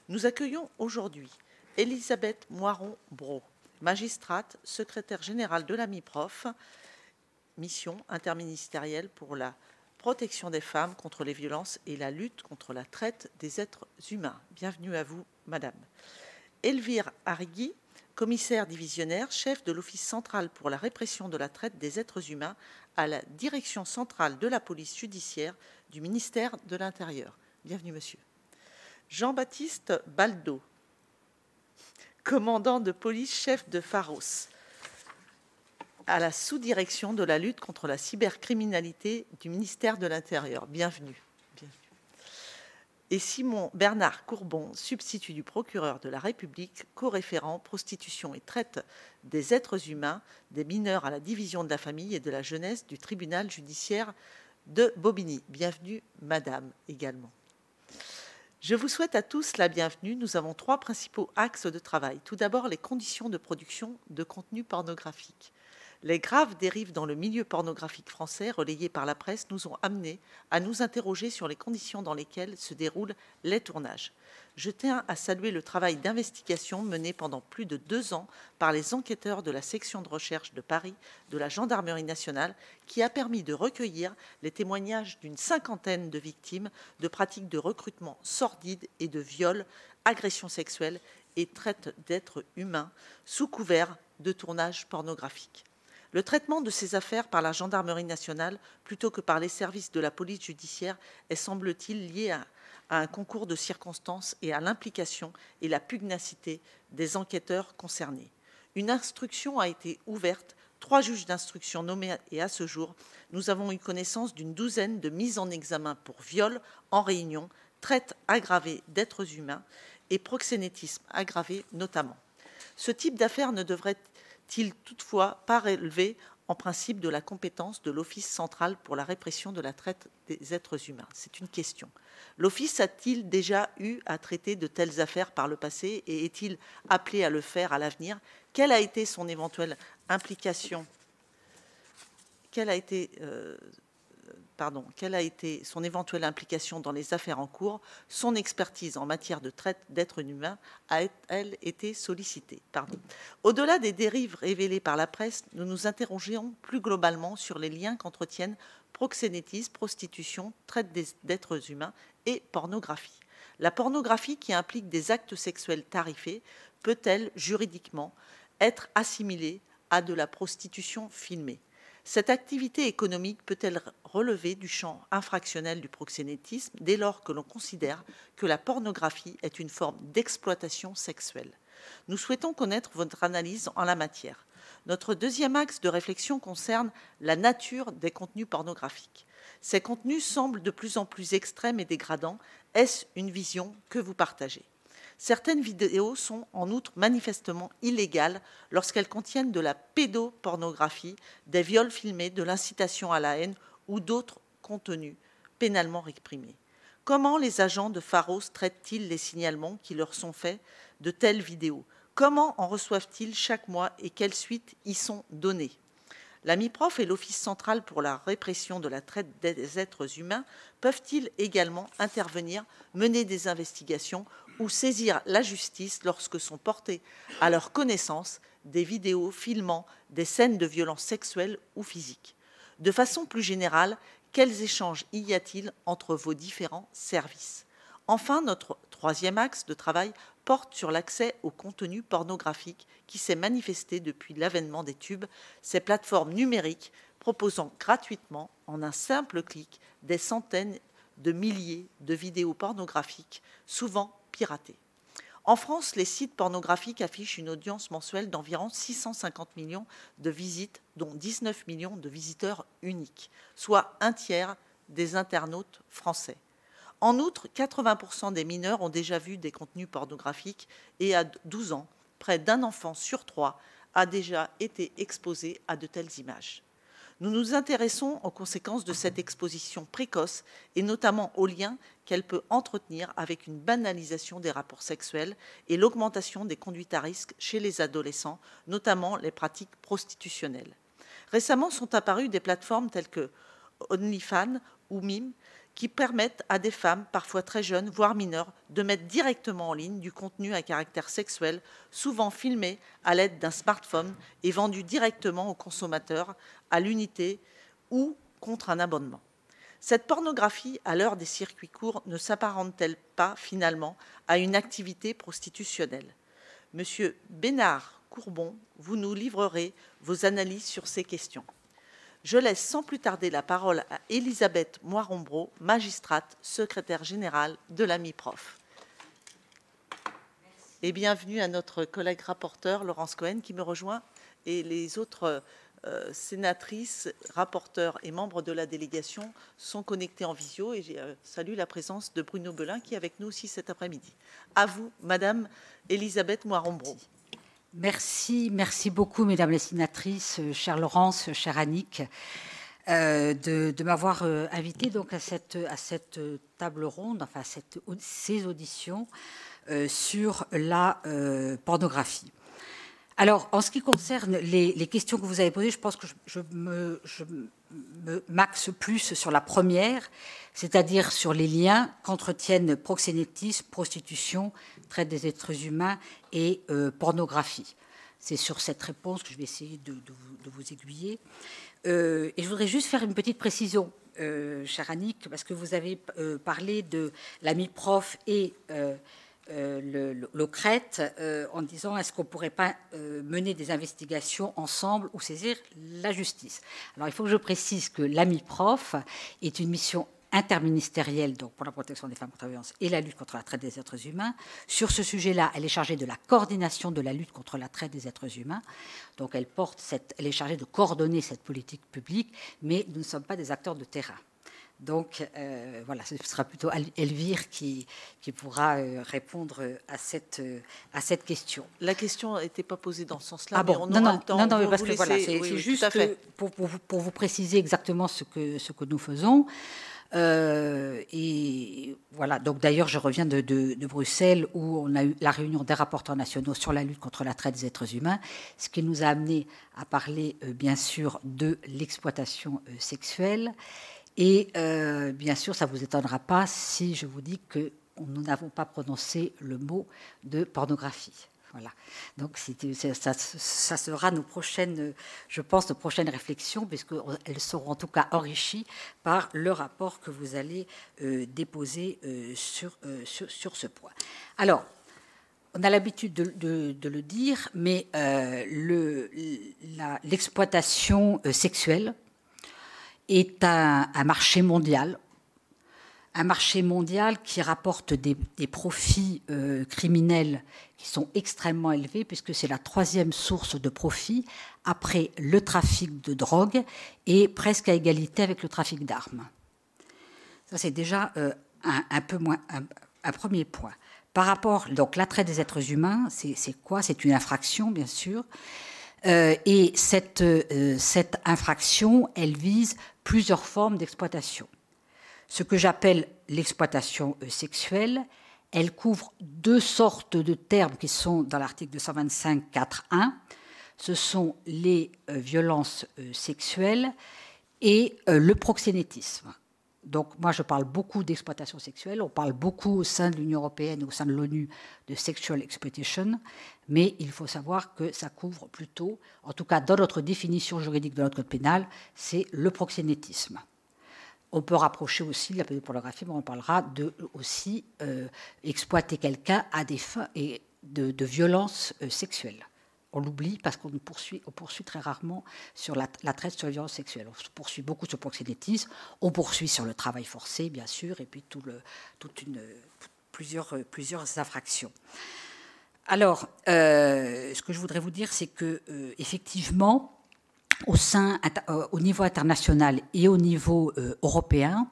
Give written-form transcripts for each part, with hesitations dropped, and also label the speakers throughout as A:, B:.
A: Nous accueillons aujourd'hui Elisabeth Moiron-Braud, magistrate, secrétaire générale de la MIPROF, mission interministérielle pour la protection des femmes contre les violences et la lutte contre la traite des êtres humains. Bienvenue à vous, madame. Elvire Arrigui, commissaire divisionnaire, chef de l'Office central pour la répression de la traite des êtres humains à la Direction centrale de la police judiciaire du ministère de l'Intérieur. Bienvenue, monsieur. Jean-Baptiste Baldo, commandant de police chef de Pharos, à la sous-direction de la lutte contre la cybercriminalité du ministère de l'Intérieur. Bienvenue. Et Simon Bernard Courbon, substitut du procureur de la République, co-référent prostitution et traite des êtres humains, des mineurs à la division de la famille et de la jeunesse du tribunal judiciaire de Bobigny. Bienvenue, madame, également. Je vous souhaite à tous la bienvenue. Nous avons 3 principaux axes de travail. Tout d'abord, les conditions de production de contenu pornographique. Les graves dérives dans le milieu pornographique français, relayées par la presse, nous ont amenés à nous interroger sur les conditions dans lesquelles se déroulent les tournages. Je tiens à saluer le travail d'investigation mené pendant plus de 2 ans par les enquêteurs de la section de recherche de Paris de la Gendarmerie nationale, qui a permis de recueillir les témoignages d'une 50aine de victimes de pratiques de recrutement sordides et de viols, agressions sexuelles et traite d'êtres humains sous couvert de tournage pornographique. Le traitement de ces affaires par la Gendarmerie nationale, plutôt que par les services de la police judiciaire, est, semble-t-il, lié à un concours de circonstances et à l'implication et la pugnacité des enquêteurs concernés. Une instruction a été ouverte, 3 juges d'instruction nommés et à ce jour, nous avons eu connaissance d'une 12aine de mises en examen pour viol en réunion, traite aggravée d'êtres humains et proxénétisme aggravé notamment. Ce type d'affaires ne devrait-il toutefois pas relever en principe de la compétence de l'Office central pour la répression de la traite des êtres humains? C'est une question. L'Office a-t-il déjà eu à traiter de telles affaires par le passé et est-il appelé à le faire à l'avenir? Quelle a été son éventuelle implication? Quelle a été son éventuelle implication dans les affaires en cours? Son expertise en matière de traite d'êtres humains a-t-elle été sollicitée? Au-delà des dérives révélées par la presse, nous nous interrogeons plus globalement sur les liens qu'entretiennent proxénétisme, prostitution, traite d'êtres humains et pornographie. La pornographie, qui implique des actes sexuels tarifés, peut-elle juridiquement être assimilée à de la prostitution filmée? Cette activité économique peut-elle relever du champ infractionnel du proxénétisme dès lors que l'on considère que la pornographie est une forme d'exploitation sexuelle? Nous souhaitons connaître votre analyse en la matière. Notre deuxième axe de réflexion concerne la nature des contenus pornographiques. Ces contenus semblent de plus en plus extrêmes et dégradants. Est-ce une vision que vous partagez? Certaines vidéos sont en outre manifestement illégales lorsqu'elles contiennent de la pédopornographie, des viols filmés, de l'incitation à la haine ou d'autres contenus pénalement réprimés. Comment les agents de Pharos traitent-ils les signalements qui leur sont faits de telles vidéos? Comment en reçoivent-ils chaque mois et quelles suites y sont données? La MIPROF et l'Office central pour la répression de la traite des êtres humains peuvent-ils également intervenir, mener des investigations ou saisir la justice lorsque sont portées à leur connaissance des vidéos filmant des scènes de violences sexuelles ou physiques? De façon plus générale, quels échanges y a-t-il entre vos différents services? Enfin, notre troisième axe de travail porte sur l'accès au contenu pornographique qui s'est manifesté depuis l'avènement des tubes, ces plateformes numériques proposant gratuitement, en un simple clic, des centaines de milliers de vidéos pornographiques, souvent piratées. En France, les sites pornographiques affichent une audience mensuelle d'environ 650 millions de visites, dont 19 millions de visiteurs uniques, soit un tiers des internautes français. En outre, 80% des mineurs ont déjà vu des contenus pornographiques et à 12 ans, près d'un enfant sur 3 a déjà été exposé à de telles images. Nous nous intéressons aux conséquences de cette exposition précoce et notamment aux liens qu'elle peut entretenir avec une banalisation des rapports sexuels et l'augmentation des conduites à risque chez les adolescents, notamment les pratiques prostitutionnelles. Récemment sont apparues des plateformes telles que OnlyFans ou Mime qui permettent à des femmes, parfois très jeunes, voire mineures, de mettre directement en ligne du contenu à caractère sexuel, souvent filmé à l'aide d'un smartphone et vendu directement aux consommateurs à l'unité ou contre un abonnement. Cette pornographie, à l'heure des circuits courts, ne s'apparente-t-elle pas finalement à une activité prostitutionnelle? Monsieur Bénard-Courbon, vous nous livrerez vos analyses sur ces questions. Je laisse sans plus tarder la parole à Elisabeth Moirombreau, magistrate, secrétaire générale de la MIPROF. Et bienvenue à notre collègue rapporteur, Laurence Cohen, qui me rejoint, et les autres sénatrices, rapporteurs et membres de la délégation sont connectés en visio. Et je salue la présence de Bruno Belin, qui est avec nous aussi cet après-midi. À vous, Madame Elisabeth Moirombreau.
B: Merci beaucoup, mesdames les sénatrices, chère Laurence, chère Annick, de m'avoir invitée donc à cette table ronde, enfin ces auditions sur la pornographie. Alors, en ce qui concerne les questions que vous avez posées, je pense que je me m'axe plus sur la première, c'est-à-dire sur les liens qu'entretiennent proxénétisme, prostitution, traite des êtres humains et pornographie. C'est sur cette réponse que je vais essayer de vous aiguiller. Et je voudrais juste faire une petite précision, chère Annick, parce que vous avez parlé de la MIPROF et l'OCRET en disant est-ce qu'on ne pourrait pas mener des investigations ensemble ou saisir la justice. Alors il faut que je précise que la MIPROF est une mission interministérielle donc pour la protection des femmes contre la violence et la lutte contre la traite des êtres humains. Sur ce sujet-là, elle est chargée de la coordination de la lutte contre la traite des êtres humains. Donc elle est chargée de coordonner cette politique publique, mais nous ne sommes pas des acteurs de terrain. Donc voilà, ce sera plutôt Elvire qui pourra répondre à cette question.
A: La question n'était pas posée dans ce sens-là,
B: mais on aura le temps. Non, mais parce que voilà, c'est juste pour vous préciser exactement ce que nous faisons. Et voilà, donc d'ailleurs, je reviens de Bruxelles où on a eu la réunion des rapporteurs nationaux sur la lutte contre la traite des êtres humains, ce qui nous a amené à parler, bien sûr, de l'exploitation sexuelle. Et bien sûr, ça ne vous étonnera pas si je vous dis que nous n'avons pas prononcé le mot de pornographie. Voilà. Donc ça sera nos prochaines, je pense, nos prochaines réflexions, puisqu'elles seront en tout cas enrichies par le rapport que vous allez déposer sur ce point. Alors, on a l'habitude de le dire, mais l'exploitation sexuelle est un marché mondial qui rapporte des profits criminels qui sont extrêmement élevés, puisque c'est la troisième source de profit après le trafic de drogue et presque à égalité avec le trafic d'armes. Ça, c'est déjà un premier point. Par rapport, donc, la traite des êtres humains, c'est quoi? C'est une infraction, bien sûr. Et cette infraction, elle vise plusieurs formes d'exploitation. Ce que j'appelle l'exploitation sexuelle, elle couvre deux sortes de termes qui sont dans l'article 225.4.1. Ce sont les violences sexuelles et le proxénétisme. Donc moi, je parle beaucoup d'exploitation sexuelle. On parle beaucoup au sein de l'Union européenne, au sein de l'ONU, de sexual exploitation. Mais il faut savoir que ça couvre plutôt, en tout cas dans notre définition juridique de notre code pénal, c'est le proxénétisme. On peut rapprocher aussi de la pédopornographie, mais on parlera de aussi exploiter quelqu'un à des fins de violences sexuelles. On l'oublie parce qu'on poursuit très rarement sur la traite sur la violence sexuelle. On poursuit beaucoup sur le proxénétisme, on poursuit sur le travail forcé, bien sûr, et puis plusieurs infractions. Alors, ce que je voudrais vous dire, c'est que effectivement, au niveau international et au niveau européen,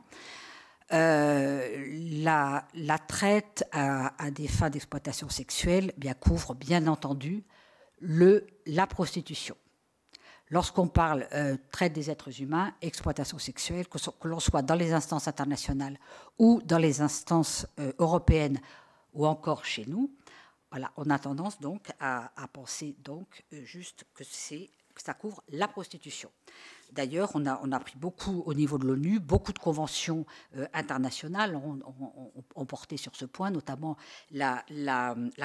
B: la traite à des fins d'exploitation sexuelle couvre bien entendu la prostitution. Lorsqu'on parle traite des êtres humains, exploitation sexuelle, que l'on soit dans les instances internationales ou dans les instances européennes ou encore chez nous, voilà, on a tendance donc à penser donc juste que c'est ça couvre la prostitution. D'ailleurs, on a pris beaucoup au niveau de l'ONU, beaucoup de conventions internationales ont porté sur ce point, notamment la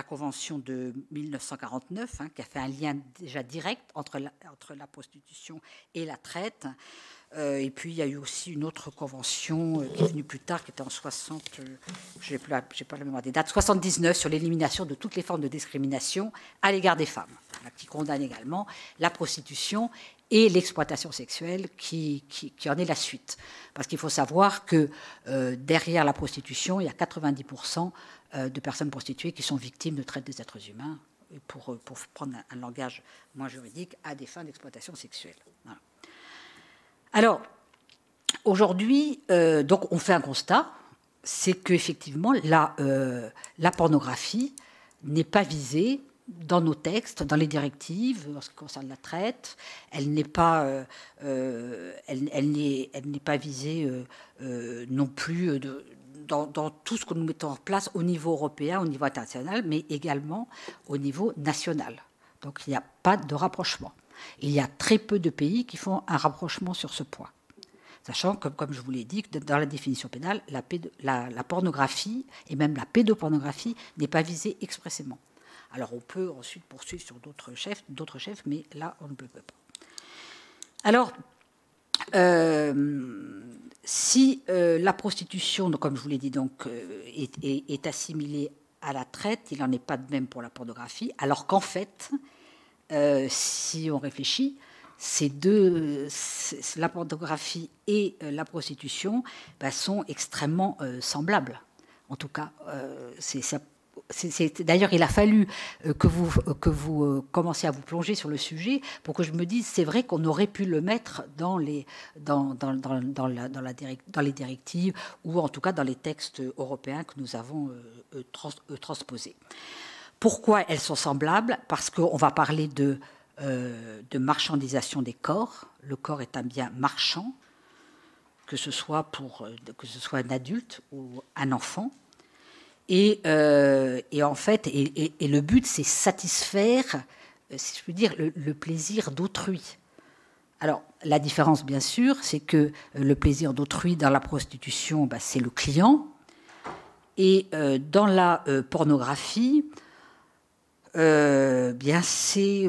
B: convention de 1949, qui a fait un lien déjà direct entre la prostitution et la traite. Et puis, il y a eu aussi une autre convention qui est venue plus tard, qui était en 60, je n'ai pas la mémoire des dates, 79, sur l'élimination de toutes les formes de discrimination à l'égard des femmes, qui condamne également la prostitution et l'exploitation sexuelle qui en est la suite. Parce qu'il faut savoir que derrière la prostitution, il y a 90% de personnes prostituées qui sont victimes de traite des êtres humains, pour prendre un langage moins juridique, à des fins d'exploitation sexuelle. Voilà. Alors, aujourd'hui, donc on fait un constat, c'est qu'effectivement, la pornographie n'est pas visée dans nos textes, dans les directives, en ce qui concerne la traite. Elle n'est pas visée non plus dans tout ce que nous mettons en place au niveau européen, au niveau international, mais également au niveau national. Donc, il n'y a pas de rapprochement. Il y a très peu de pays qui font un rapprochement sur ce point. Sachant que, comme je vous l'ai dit, que dans la définition pénale, la pornographie, et même la pédopornographie, n'est pas visée expressément. Alors on peut ensuite poursuivre sur d'autres chefs, mais là, on ne peut pas. Alors, si la prostitution, donc, comme je vous l'ai dit, donc, est assimilée à la traite, il n'en est pas de même pour la pornographie, alors qu'en fait, si on réfléchit, la pornographie et la prostitution sont extrêmement semblables. En tout cas, d'ailleurs, il a fallu que vous commenciez à vous plonger sur le sujet pour que je me dise, c'est vrai qu'on aurait pu le mettre dans les directives ou en tout cas dans les textes européens que nous avons transposés. Pourquoi elles sont semblables? Parce qu'on va parler de marchandisation des corps. Le corps est un bien marchand, que ce soit un adulte ou un enfant. Et en fait, le but, c'est satisfaire, si je peux dire, le plaisir d'autrui. Alors, la différence, bien sûr, c'est que le plaisir d'autrui dans la prostitution, c'est le client. Et dans la pornographie, c'est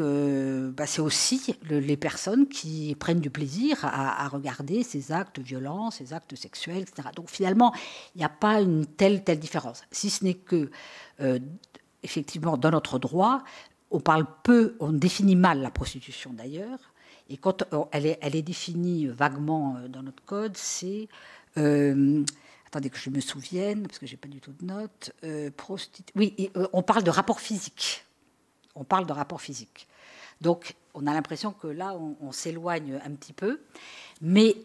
B: aussi les personnes qui prennent du plaisir à regarder ces actes violents, ces actes sexuels, etc. Donc finalement, il n'y a pas une telle différence. Si ce n'est que, effectivement, dans notre droit, on définit mal la prostitution d'ailleurs, et quand elle est définie vaguement dans notre code, c'est... attendez que je me souvienne, parce que je n'ai pas du tout de notes. On parle de rapport physique. On parle de rapport physique. Donc, on a l'impression que là, on s'éloigne un petit peu. Mais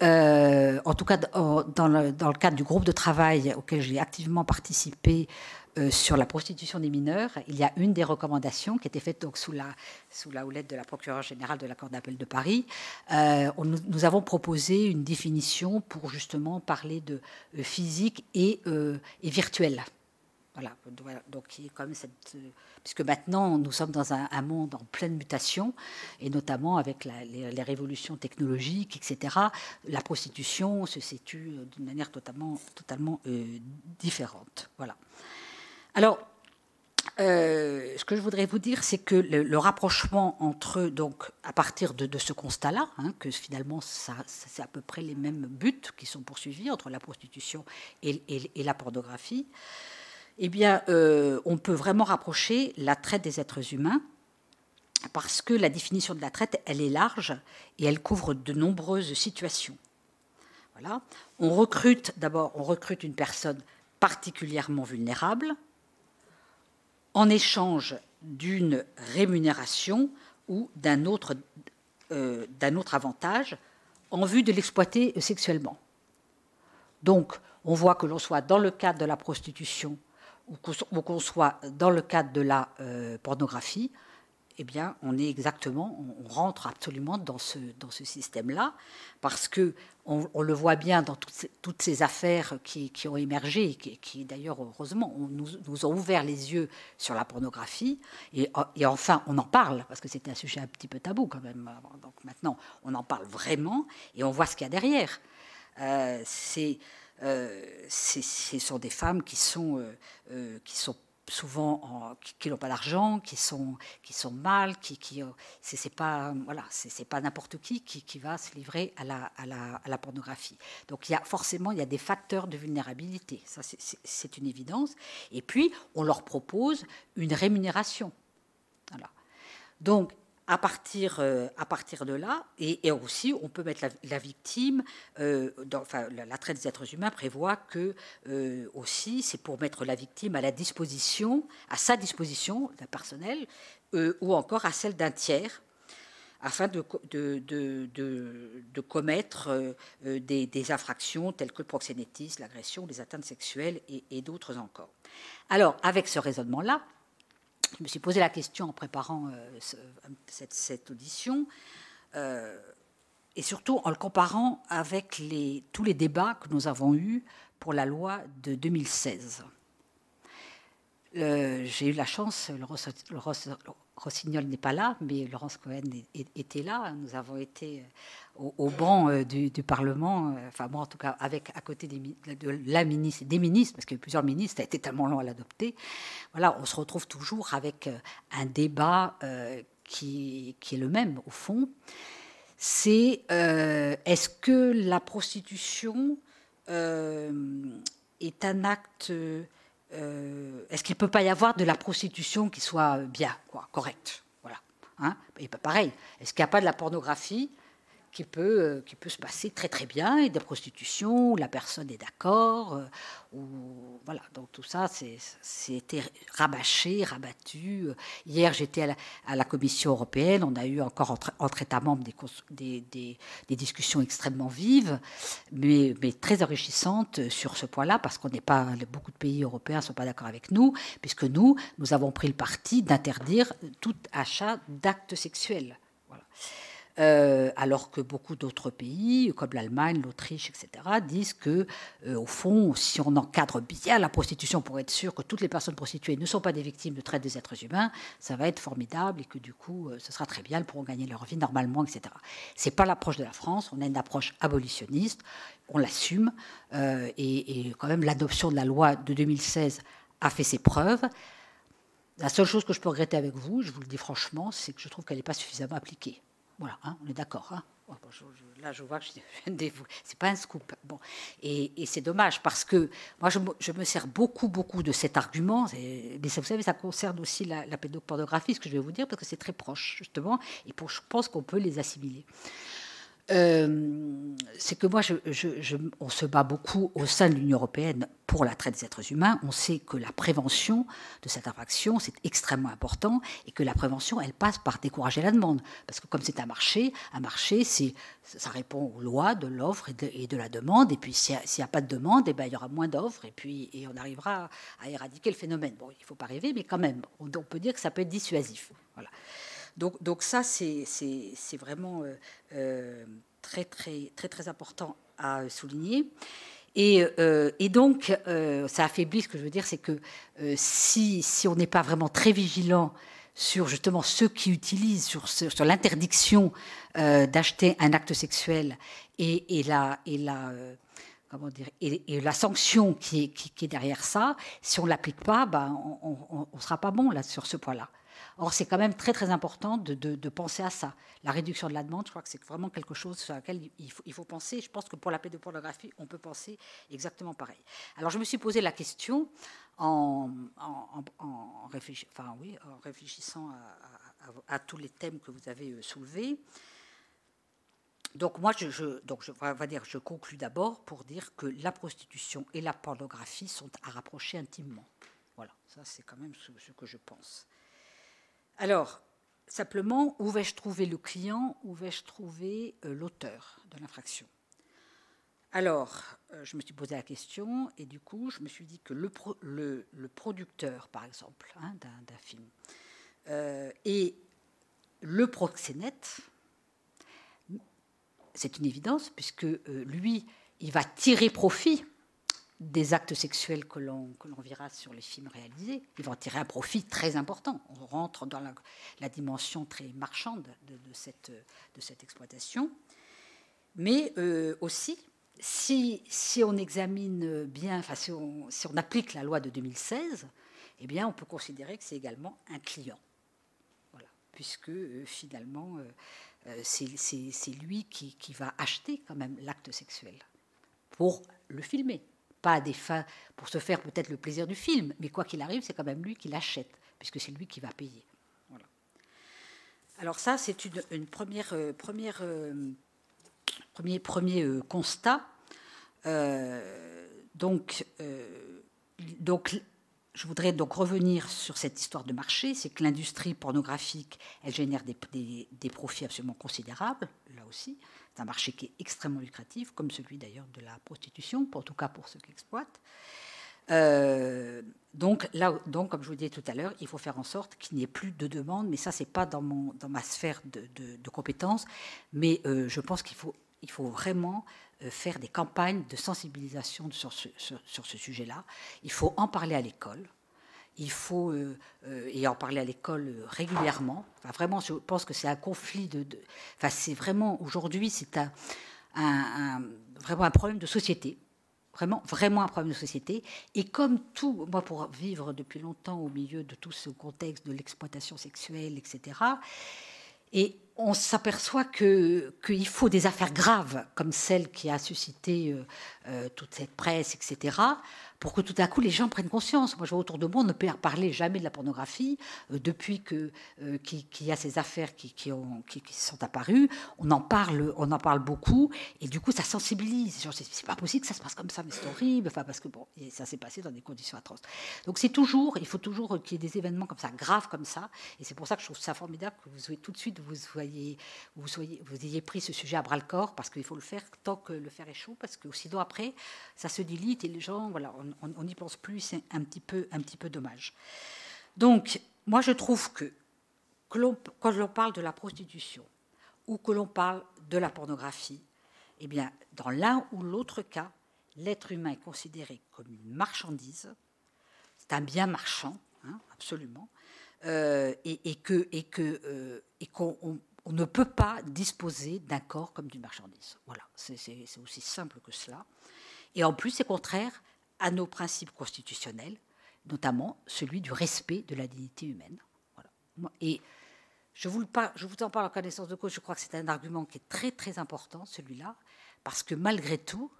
B: en tout cas, dans le cadre du groupe de travail auquel j'ai activement participé sur la prostitution des mineurs, il y a une des recommandations qui était faite donc, sous la houlette de la procureure générale de la Cour d'appel de Paris. Nous avons proposé une définition pour justement parler de physique et virtuel. Voilà, donc il y a comme puisque maintenant nous sommes dans un monde en pleine mutation, et notamment avec les révolutions technologiques, etc. La prostitution se situe d'une manière totalement différente. Voilà. Alors, ce que je voudrais vous dire, c'est que le rapprochement entre, donc, à partir de ce constat-là, que finalement, c'est à peu près les mêmes buts qui sont poursuivis entre la prostitution et la pornographie, eh bien, on peut vraiment rapprocher la traite des êtres humains, parce que la définition de la traite, elle est large et elle couvre de nombreuses situations. Voilà. On recrute une personne particulièrement vulnérable en échange d'une rémunération ou d'un autre avantage en vue de l'exploiter sexuellement. Donc, on voit que l'on soit dans le cadre de la prostitution ou qu'on soit dans le cadre de la pornographie, eh bien, on rentre absolument dans ce système-là, parce que on le voit bien dans toutes ces affaires qui ont émergé, qui d'ailleurs, heureusement, nous ont ouvert les yeux sur la pornographie, et enfin, on en parle, parce que c'était un sujet un petit peu tabou quand même. Donc maintenant, on en parle vraiment, et on voit ce qu'il y a derrière. Ce sont des femmes qui sont souvent qui n'ont pas d'argent, qui sont mal, c'est pas n'importe qui va se livrer à la pornographie. Donc forcément il y a des facteurs de vulnérabilité, ça c'est une évidence. Et puis on leur propose une rémunération. Voilà. Donc à partir de là, et aussi on peut mettre la victime, la traite des êtres humains prévoit que aussi c'est pour mettre la victime à sa disposition d'un personnel, ou encore à celle d'un tiers, afin de commettre des infractions telles que le proxénétisme, l'agression, les atteintes sexuelles et d'autres encore. Alors avec ce raisonnement-là, je me suis posé la question en préparant cette audition, et surtout en le comparant avec tous les débats que nous avons eus pour la loi de 2016. J'ai eu la chance, Rossignol n'est pas là, mais Laurence Cohen était là. Nous avons été au banc du Parlement, enfin moi en tout cas, à côté de la ministre, des ministres, parce qu'il y a eu plusieurs ministres, ça a été tellement long à l'adopter. Voilà, on se retrouve toujours avec un débat qui est le même au fond. C'est est-ce que la prostitution est un acte... est-ce qu'il ne peut pas y avoir de la prostitution qui soit bien, correcte, voilà, hein? Et pareil, est-ce qu'il n'y a pas de la pornographie qui peut se passer très très bien, et des prostitutions où la personne est d'accord, voilà. Donc tout ça, c'était rabattu. Hier, j'étais à la Commission européenne. On a eu encore entre États membres des discussions extrêmement vives, mais très enrichissantes sur ce point-là, parce beaucoup de pays européens ne sont pas d'accord avec nous, puisque nous avons pris le parti d'interdire tout achat d'actes sexuels. Voilà. Alors que beaucoup d'autres pays, comme l'Allemagne, l'Autriche, etc., disent que, au fond, si on encadre bien la prostitution pour être sûr que toutes les personnes prostituées ne sont pas des victimes de traite des êtres humains, ça va être formidable et que du coup, ce sera très bien, elles pourront gagner leur vie normalement, etc. C'est pas l'approche de la France. On a une approche abolitionniste, on l'assume, et quand même l'adoption de la loi de 2016 a fait ses preuves. La seule chose que je peux regretter avec vous, je vous le dis franchement, c'est que je trouve qu'elle n'est pas suffisamment appliquée. Voilà, hein, on est d'accord. Hein. Là, je vois que c'est pas un scoop. Bon, et c'est dommage parce que moi, je me sers beaucoup de cet argument. Mais vous savez, ça concerne aussi la pédopornographie, ce que je vais vous dire, parce que c'est très proche justement, et je pense qu'on peut les assimiler. C'est que moi, on se bat beaucoup au sein de l'Union européenne pour la traite des êtres humains. On sait que la prévention de cette infraction, c'est extrêmement important, et que la prévention, elle passe par décourager la demande. Parce que comme c'est un marché, ça répond aux lois de l'offre et de la demande. Et puis, s'il n'y a pas de demande, il y aura moins d'offres, et on arrivera à éradiquer le phénomène. Bon, il ne faut pas rêver, mais quand même, on peut dire que ça peut être dissuasif. Voilà. Donc ça, c'est vraiment très important à souligner. Et donc, ça affaiblit, ce que je veux dire, c'est que si on n'est pas vraiment très vigilant sur justement ceux qui utilisent, sur l'interdiction d'acheter un acte sexuel et la sanction qui est derrière ça, si on ne l'applique pas, on ne sera pas bon là, sur ce point-là. Or, c'est quand même très important de penser à ça. La réduction de la demande, je crois que c'est vraiment quelque chose sur laquelle il faut penser. Je pense que pour la pédopornographie, on peut penser exactement pareil. Alors, je me suis posé la question en réfléchissant à tous les thèmes que vous avez soulevés. Donc moi, je conclus d'abord pour dire que la prostitution et la pornographie sont à rapprocher intimement. Voilà, ça c'est quand même ce que je pense. Alors, simplement, où vais-je trouver le client, où vais-je trouver l'auteur de l'infraction? Alors, je me suis posé la question, et du coup, je me suis dit que le producteur, par exemple, d'un film, est le proxénète, c'est une évidence, puisque lui, il va tirer profit des actes sexuels que l'on verra sur les films réalisés. Il va en tirer un profit très important. On rentre dans la dimension très marchande de cette exploitation. Mais aussi, si on examine bien, enfin, si on applique la loi de 2016, eh bien, on peut considérer que c'est également un client. Voilà. Puisque finalement, c'est lui qui va acheter quand même l'acte sexuel pour le filmer. Pas à des fins pour se faire peut-être le plaisir du film, mais quoi qu'il arrive, c'est quand même lui qui l'achète, puisque c'est lui qui va payer. Voilà. Alors ça, c'est une premier constat. Donc, je voudrais donc revenir sur cette histoire de marché. C'est que l'industrie pornographique, elle génère des profits absolument considérables, là aussi. C'est un marché qui est extrêmement lucratif, comme celui d'ailleurs de la prostitution, en tout cas pour ceux qui exploitent. Donc, comme je vous disais tout à l'heure, il faut faire en sorte qu'il n'y ait plus de demande, mais ça, ce n'est pas dans ma sphère de compétences, mais je pense qu'il faut vraiment faire des campagnes de sensibilisation sur ce sujet-là. Il faut en parler à l'école. Il faut et en parler à l'école régulièrement. Enfin, vraiment, je pense que c'est un conflit enfin, c'est vraiment, aujourd'hui, c'est vraiment un problème de société. Vraiment un problème de société. Et comme tout, moi, pour vivre depuis longtemps au milieu de tout ce contexte de l'exploitation sexuelle, etc., et on s'aperçoit qu'il faut des affaires graves, comme celle qui a suscité toute cette presse, etc., pour que tout à coup les gens prennent conscience. Moi, je vois autour de moi, on ne peut parler jamais de la pornographie depuis qu'il y a ces affaires qui sont apparues. On en parle beaucoup, et du coup, ça sensibilise. C'est pas possible que ça se passe comme ça, mais c'est horrible. Enfin, parce que bon, ça s'est passé dans des conditions atroces. Donc, il faut toujours qu'il y ait des événements comme ça, graves comme ça, et c'est pour ça que je trouve ça formidable que vous tout de suite vous ayez pris ce sujet à bras le corps, parce qu'il faut le faire tant que le fer est chaud, parce que sinon après ça se dilite et les gens, voilà, on n'y pense plus, c'est un petit peu dommage. Donc moi je trouve que quand l'on parle de la prostitution ou que l'on parle de la pornographie, eh bien dans l'un ou l'autre cas, l'être humain est considéré comme une marchandise, c'est un bien marchand, hein, absolument, et qu'on ne peut pas disposer d'un corps comme d'une marchandise. Voilà, c'est aussi simple que cela. Et en plus, c'est contraire à nos principes constitutionnels, notamment celui du respect de la dignité humaine. Voilà. Et je vous en parle en connaissance de cause, je crois que c'est un argument qui est très très important, celui-là, parce que malgré tout,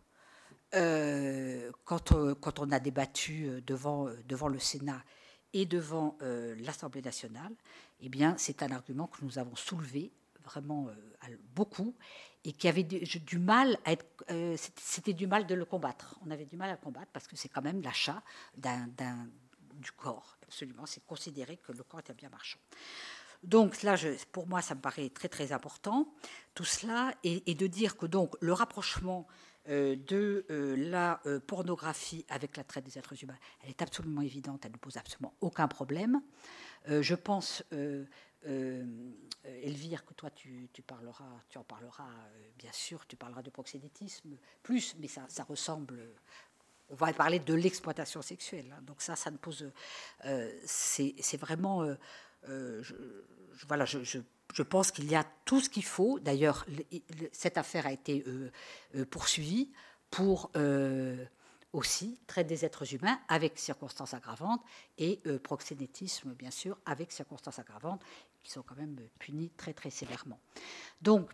B: quand on a débattu devant le Sénat et devant l'Assemblée nationale, eh bien, c'est un argument que nous avons soulevé vraiment beaucoup et qui avait du mal à être. C'était du mal de le combattre. On avait du mal à le combattre parce que c'est quand même l'achat du corps. Absolument, c'est considéré que le corps est un bien marchand. Donc là, pour moi, ça me paraît très très important tout cela, et de dire que donc le rapprochement de la pornographie avec la traite des êtres humains, elle est absolument évidente, elle ne pose absolument aucun problème. Je pense, Elvire, que toi tu en parleras, bien sûr, tu parleras de proxénétisme plus, mais ça ressemble. On va parler de l'exploitation sexuelle, hein, donc ça ne pose. C'est vraiment. Je pense qu'il y a tout ce qu'il faut. D'ailleurs, cette affaire a été poursuivie pour aussi traite des êtres humains avec circonstances aggravantes et proxénétisme, bien sûr, avec circonstances aggravantes qui sont quand même punies très, très sévèrement. Donc,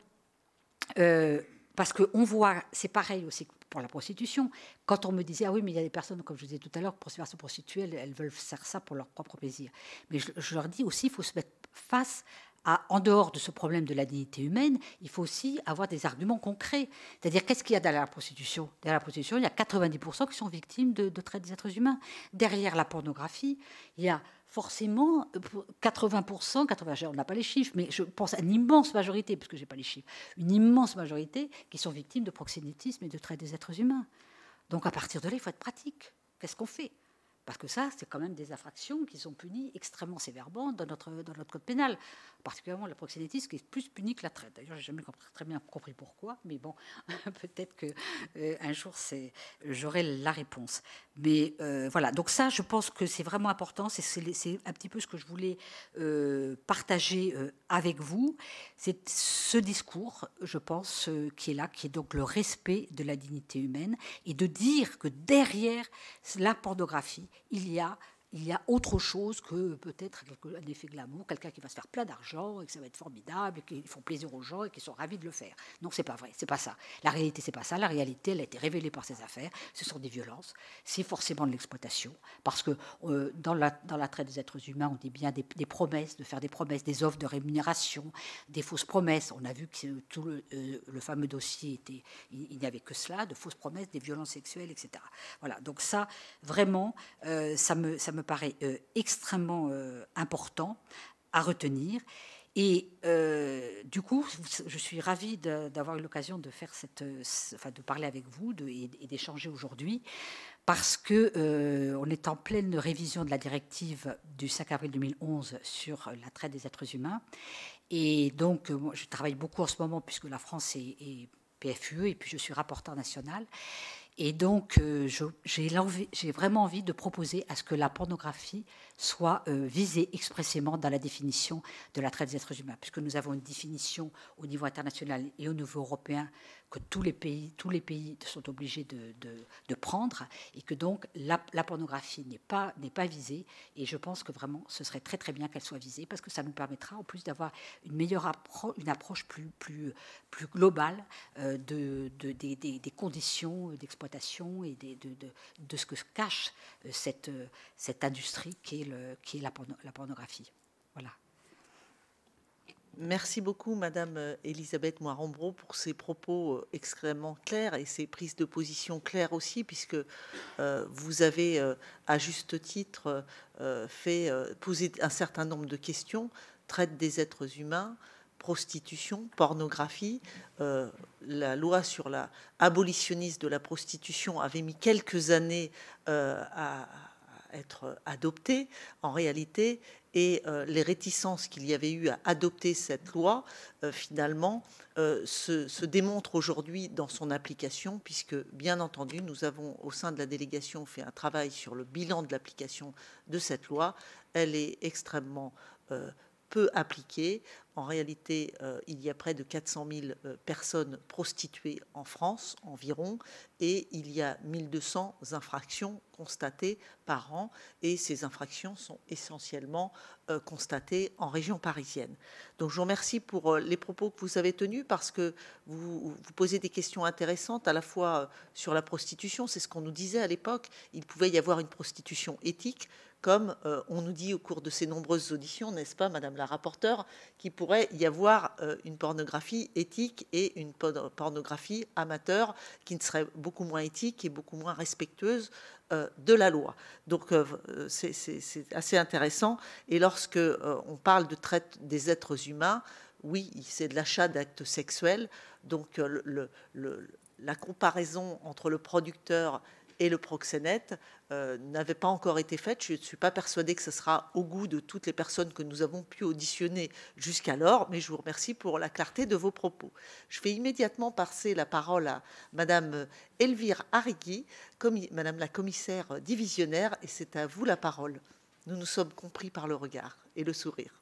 B: parce qu'on voit, c'est pareil aussi pour la prostitution. Quand on me disait, ah oui, mais il y a des personnes, comme je disais tout à l'heure, pour se prostituer, elles veulent faire ça pour leur propre plaisir. Mais je leur dis aussi, il faut se mettre face en dehors de ce problème de la dignité humaine, il faut aussi avoir des arguments concrets. C'est-à-dire, qu'est-ce qu'il y a derrière la prostitution ? Derrière la prostitution, il y a 90% qui sont victimes de traite des êtres humains. Derrière la pornographie, il y a forcément 80%, on n'a pas les chiffres, mais je pense à une immense majorité, parce que je n'ai pas les chiffres, une immense majorité qui sont victimes de proxénétisme et de traite des êtres humains. Donc à partir de là, il faut être pratique. Qu'est-ce qu'on fait ? Parce que ça, c'est quand même des infractions qui sont punies extrêmement sévèrement dans notre code pénal. Particulièrement le proxénétisme, qui est plus puni que la traite. D'ailleurs, je n'ai jamais très bien compris pourquoi, mais bon, peut-être qu'un jour, j'aurai la réponse. Mais voilà, donc ça, je pense que c'est vraiment important. C'est un petit peu ce que je voulais partager avec vous. C'est ce discours, je pense, qui est là, qui est donc le respect de la dignité humaine, et de dire que derrière la pornographie, il y a autre chose que peut-être un effet glamour, quelqu'un qui va se faire plein d'argent et que ça va être formidable et qu'ils font plaisir aux gens et qu'ils sont ravis de le faire. Non, c'est pas vrai, c'est pas ça. La réalité, c'est pas ça. La réalité, elle a été révélée par ces affaires. Ce sont des violences, c'est forcément de l'exploitation, parce que dans la traite des êtres humains, on dit bien des promesses, de faire des promesses, des offres de rémunération, des fausses promesses. On a vu que tout le fameux dossier il n'y avait que cela, de fausses promesses, des violences sexuelles, etc. Voilà. Donc ça, vraiment, ça me paraît extrêmement important à retenir. Et du coup, je suis ravie d'avoir eu l'occasion de faire de parler avec vous et d'échanger aujourd'hui, parce que on est en pleine révision de la directive du 5 avril 2011 sur la traite des êtres humains. Et donc, moi, je travaille beaucoup en ce moment, puisque la France est PFUE, et puis je suis rapporteur national. Et donc, j'ai vraiment envie de proposer à ce que la pornographie soit visée expressément dans la définition de la traite des êtres humains, puisque nous avons une définition au niveau international et au niveau européen que tous les pays sont obligés de prendre, et que donc la pornographie n'est pas visée. Et je pense que vraiment, ce serait très très bien qu'elle soit visée, parce que ça nous permettra en plus d'avoir une approche plus globale des conditions d'exploitation et de ce que cache cette industrie qui est la pornographie. Voilà.
A: Merci beaucoup, Madame Elisabeth Moirambreau, pour ces propos extrêmement clairs et ces prises de position claires aussi, puisque vous avez, à juste titre, posé un certain nombre de questions. Traite des êtres humains, prostitution, pornographie. La loi sur l'abolitionniste de la prostitution avait mis quelques années à être adoptée, en réalité, et les réticences qu'il y avait eu à adopter cette loi, finalement, se démontrent aujourd'hui dans son application, puisque, bien entendu, nous avons, au sein de la délégation, fait un travail sur le bilan de l'application de cette loi. Elle est extrêmement peu appliquée. En réalité, il y a près de 400 000 personnes prostituées en France environ, et il y a 1200 infractions constatées par an, et ces infractions sont essentiellement constatées en région parisienne. Donc je vous remercie pour les propos que vous avez tenus, parce que vous posez des questions intéressantes, à la fois sur la prostitution. C'est ce qu'on nous disait à l'époque, il pouvait y avoir une prostitution éthique, comme on nous dit au cours de ces nombreuses auditions, n'est-ce pas, Madame la rapporteure, qu'il pourrait y avoir une pornographie éthique et une pornographie amateur qui ne serait beaucoup moins éthique et beaucoup moins respectueuse de la loi. Donc c'est assez intéressant. Et lorsque on parle de traite des êtres humains, oui, c'est de l'achat d'actes sexuels. Donc la comparaison entre le producteur et le proxénète n'avait pas encore été faite. Je ne suis pas persuadée que ce sera au goût de toutes les personnes que nous avons pu auditionner jusqu'alors, mais je vous remercie pour la clarté de vos propos. Je vais immédiatement passer la parole à Madame Elvire Arrigui, Madame la commissaire divisionnaire, et c'est à vous la parole. Nous nous sommes compris par le regard et le sourire.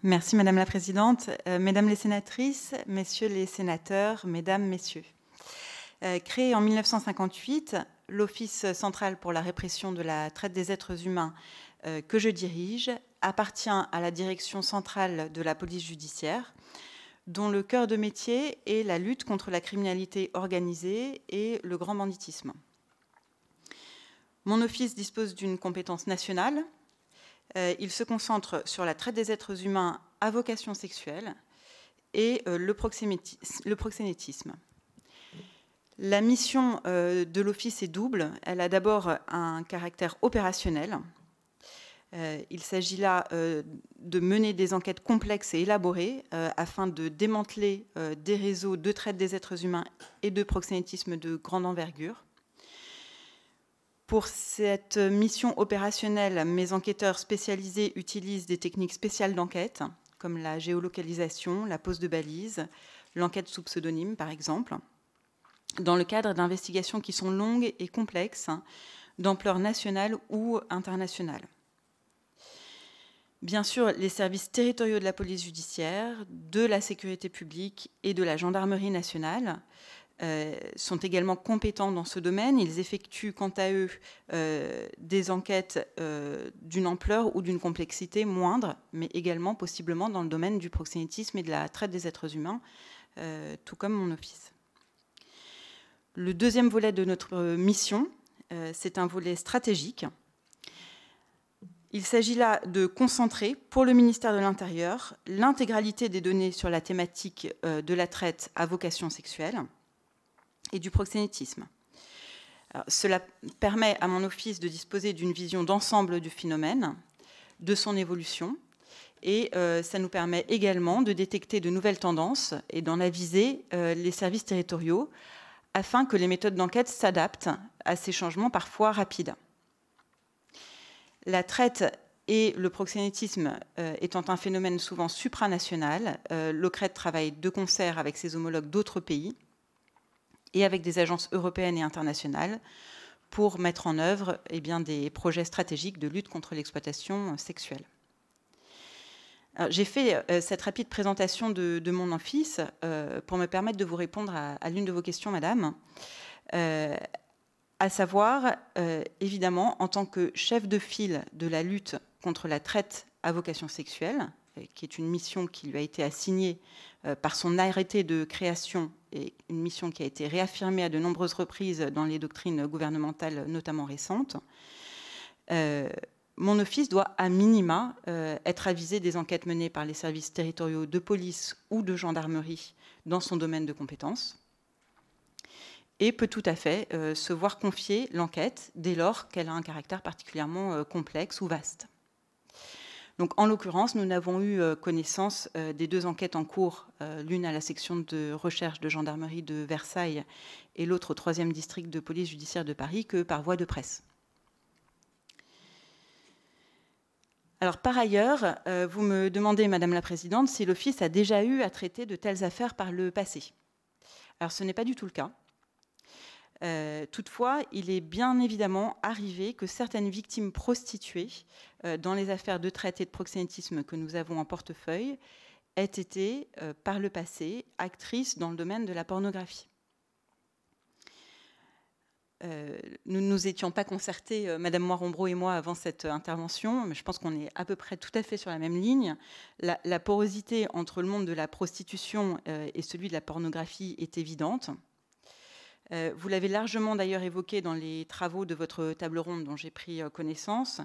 C: Merci Madame la Présidente. Mesdames les sénatrices, Messieurs les sénateurs, Mesdames, Messieurs. Créé en 1958, l'Office central pour la répression de la traite des êtres humains que je dirige appartient à la direction centrale de la police judiciaire, dont le cœur de métier est la lutte contre la criminalité organisée et le grand banditisme. Mon office dispose d'une compétence nationale. Il se concentre sur la traite des êtres humains à vocation sexuelle et le proxénétisme. La mission de l'Office est double. Elle a d'abord un caractère opérationnel. Il s'agit là de mener des enquêtes complexes et élaborées afin de démanteler des réseaux de traite des êtres humains et de proxénétisme de grande envergure. Pour cette mission opérationnelle, mes enquêteurs spécialisés utilisent des techniques spéciales d'enquête, comme la géolocalisation, la pose de balises, l'enquête sous pseudonyme, par exemple, dans le cadre d'investigations qui sont longues et complexes, d'ampleur nationale ou internationale. Bien sûr, les services territoriaux de la police judiciaire, de la sécurité publique et de la gendarmerie nationale sont également compétents dans ce domaine. Ils effectuent, quant à eux, des enquêtes d'une ampleur ou d'une complexité moindre, mais également possiblement dans le domaine du proxénétisme et de la traite des êtres humains, tout comme mon office. Le deuxième volet de notre mission, c'est un volet stratégique. Il s'agit là de concentrer, pour le ministère de l'Intérieur, l'intégralité des données sur la thématique de la traite à vocation sexuelle et du proxénétisme. Alors, cela permet à mon office de disposer d'une vision d'ensemble du phénomène, de son évolution, et ça nous permet également de détecter de nouvelles tendances et d'en aviser les services territoriaux afin que les méthodes d'enquête s'adaptent à ces changements parfois rapides. La traite et le proxénétisme étant un phénomène souvent supranational, l'OCRED travaille de concert avec ses homologues d'autres pays et avec des agences européennes et internationales pour mettre en œuvre des projets stratégiques de lutte contre l'exploitation sexuelle. J'ai fait cette rapide présentation de mon office pour me permettre de vous répondre à l'une de vos questions, madame, à savoir, évidemment, en tant que chef de file de la lutte contre la traite à vocation sexuelle, qui est une mission qui lui a été assignée par son arrêté de création et une mission qui a été réaffirmée à de nombreuses reprises dans les doctrines gouvernementales, notamment récentes, mon office doit à minima être avisé des enquêtes menées par les services territoriaux de police ou de gendarmerie dans son domaine de compétences et peut tout à fait se voir confier l'enquête dès lors qu'elle a un caractère particulièrement complexe ou vaste. Donc, en l'occurrence, nous n'avons eu connaissance des deux enquêtes en cours, l'une à la section de recherche de gendarmerie de Versailles et l'autre au 3e district de police judiciaire de Paris, que par voie de presse. Alors, par ailleurs, vous me demandez, Madame la Présidente, si l'Office a déjà eu à traiter de telles affaires par le passé. Alors, ce n'est pas du tout le cas. Toutefois, il est bien évidemment arrivé que certaines victimes prostituées dans les affaires de traite et de proxénétisme que nous avons en portefeuille aient été, par le passé, actrices dans le domaine de la pornographie. Nous ne nous étions pas concertés, Madame Moirombreau et moi, avant cette intervention, mais je pense qu'on est à peu près tout à fait sur la même ligne. La porosité entre le monde de la prostitution et celui de la pornographie est évidente. Vous l'avez largement d'ailleurs évoqué dans les travaux de votre table ronde dont j'ai pris connaissance.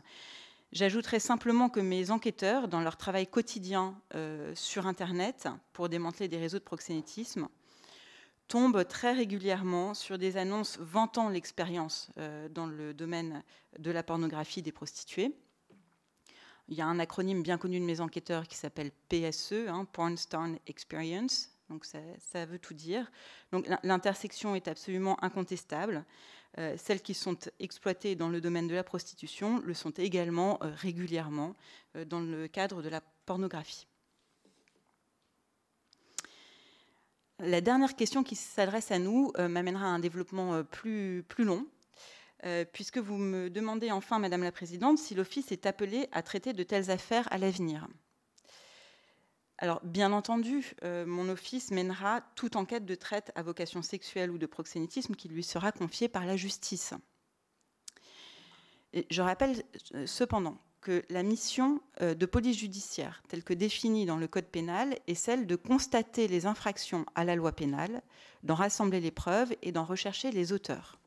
C: J'ajouterai simplement que mes enquêteurs, dans leur travail quotidien sur Internet pour démanteler des réseaux de proxénétisme, tombent très régulièrement sur des annonces vantant l'expérience dans le domaine de la pornographie des prostituées. Il y a un acronyme bien connu de mes enquêteurs qui s'appelle PSE, Porn Star Experience. Donc ça veut tout dire. Donc l'intersection est absolument incontestable. Celles qui sont exploitées dans le domaine de la prostitution le sont également régulièrement dans le cadre de la pornographie. La dernière question qui s'adresse à nous m'amènera à un développement plus long, puisque vous me demandez enfin, Madame la Présidente, si l'Office est appelé à traiter de telles affaires à l'avenir. Alors, bien entendu, mon office mènera toute enquête de traite à vocation sexuelle ou de proxénétisme qui lui sera confiée par la justice. Et je rappelle cependant que la mission de police judiciaire, telle que définie dans le Code pénal, est celle de constater les infractions à la loi pénale, d'en rassembler les preuves et d'en rechercher les auteurs.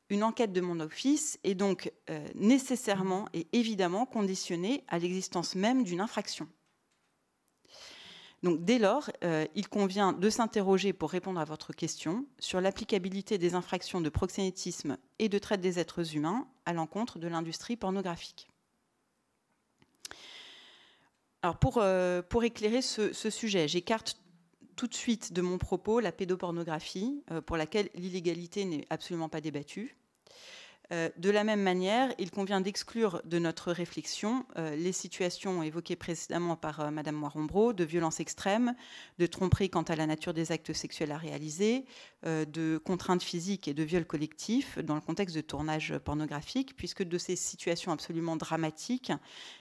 C: Une enquête de mon office est donc nécessairement et évidemment conditionnée à l'existence même d'une infraction. Donc, dès lors, il convient de s'interroger, pour répondre à votre question, sur l'applicabilité des infractions de proxénétisme et de traite des êtres humains à l'encontre de l'industrie pornographique. Alors, pour éclairer ce sujet, j'écarte tout de suite de mon propos la pédopornographie, pour laquelle l'illégalité n'est absolument pas débattue. De la même manière, il convient d'exclure de notre réflexion les situations évoquées précédemment par Madame Moiron-Braud, de violence extrême, de tromperie quant à la nature des actes sexuels à réaliser, de contraintes physiques et de viols collectifs dans le contexte de tournage pornographique, puisque de ces situations absolument dramatiques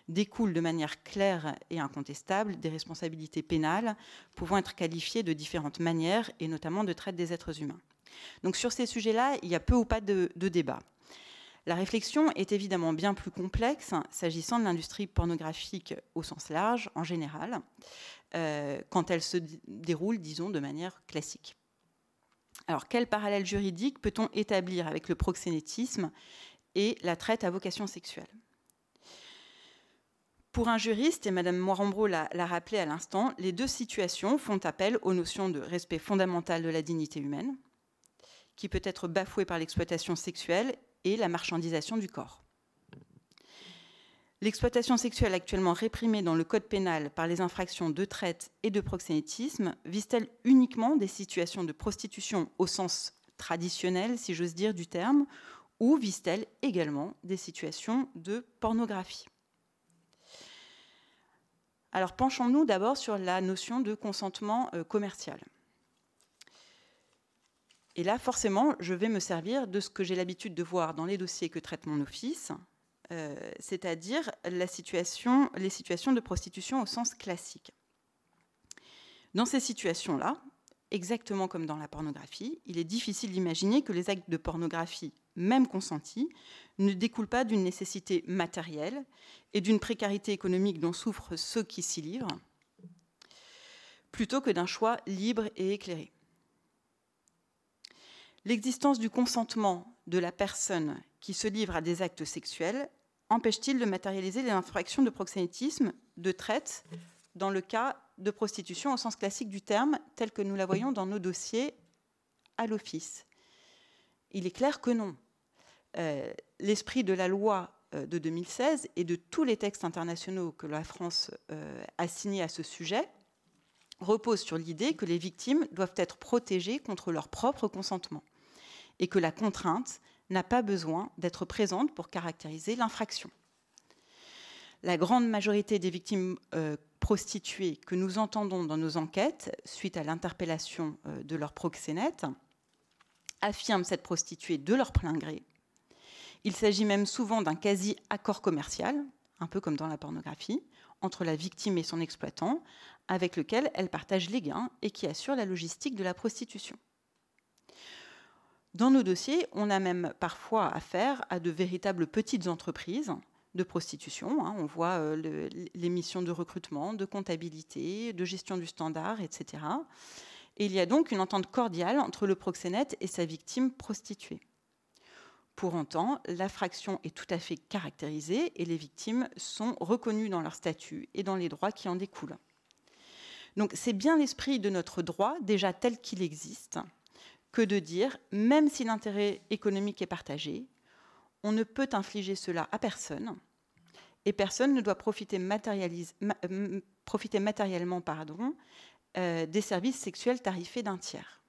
C: découlent de manière claire et incontestable des responsabilités pénales pouvant être qualifiées de différentes manières, et notamment de traite des êtres humains. Donc sur ces sujets-là, il y a peu ou pas de débat. La réflexion est évidemment bien plus complexe s'agissant de l'industrie pornographique au sens large, en général, quand elle se déroule, disons, de manière classique. Alors, quel parallèle juridique peut-on établir avec le proxénétisme et la traite à vocation sexuelle ? Pour un juriste, et Madame Moiron-Braud l'a rappelé à l'instant, les deux situations font appel aux notions de respect fondamental de la dignité humaine, qui peut être bafouée par l'exploitation sexuelle et la marchandisation du corps. L'exploitation sexuelle actuellement réprimée dans le Code pénal par les infractions de traite et de proxénétisme vise-t-elle uniquement des situations de prostitution au sens traditionnel, si j'ose dire, du terme, ou vise-t-elle également des situations de pornographie ? Alors penchons-nous d'abord sur la notion de consentement commercial. Et là, forcément, je vais me servir de ce que j'ai l'habitude de voir dans les dossiers que traite mon office, c'est-à-dire les situations de prostitution au sens classique. Dans ces situations-là, exactement comme dans la pornographie, il est difficile d'imaginer que les actes de pornographie, même consentis, ne découlent pas d'une nécessité matérielle et d'une précarité économique dont souffrent ceux qui s'y livrent, plutôt que d'un choix libre et éclairé. L'existence du consentement de la personne qui se livre à des actes sexuels empêche-t-il de matérialiser les infractions de proxénétisme, de traite, dans le cas de prostitution au sens classique du terme, tel que nous la voyons dans nos dossiers à l'office? Il est clair que non. L'esprit de la loi de 2016 et de tous les textes internationaux que la France a signés à ce sujet repose sur l'idée que les victimes doivent être protégées contre leur propre consentement et que la contrainte n'a pas besoin d'être présente pour caractériser l'infraction. La grande majorité des victimes prostituées que nous entendons dans nos enquêtes, suite à l'interpellation de leur proxénète, affirment s'être prostituées de leur plein gré. Il s'agit même souvent d'un quasi-accord commercial, un peu comme dans la pornographie, entre la victime et son exploitant, avec lequel elle partage les gains et qui assure la logistique de la prostitution. Dans nos dossiers, on a même parfois affaire à de véritables petites entreprises de prostitution. On voit les missions de recrutement, de comptabilité, de gestion du standard, etc. Et il y a donc une entente cordiale entre le proxénète et sa victime prostituée. Pour autant, l'infraction est tout à fait caractérisée et les victimes sont reconnues dans leur statut et dans les droits qui en découlent. Donc c'est bien l'esprit de notre droit, déjà tel qu'il existe, que de dire, même si l'intérêt économique est partagé, on ne peut infliger cela à personne, et personne ne doit profiter matériellement des services sexuels tarifés d'un tiers.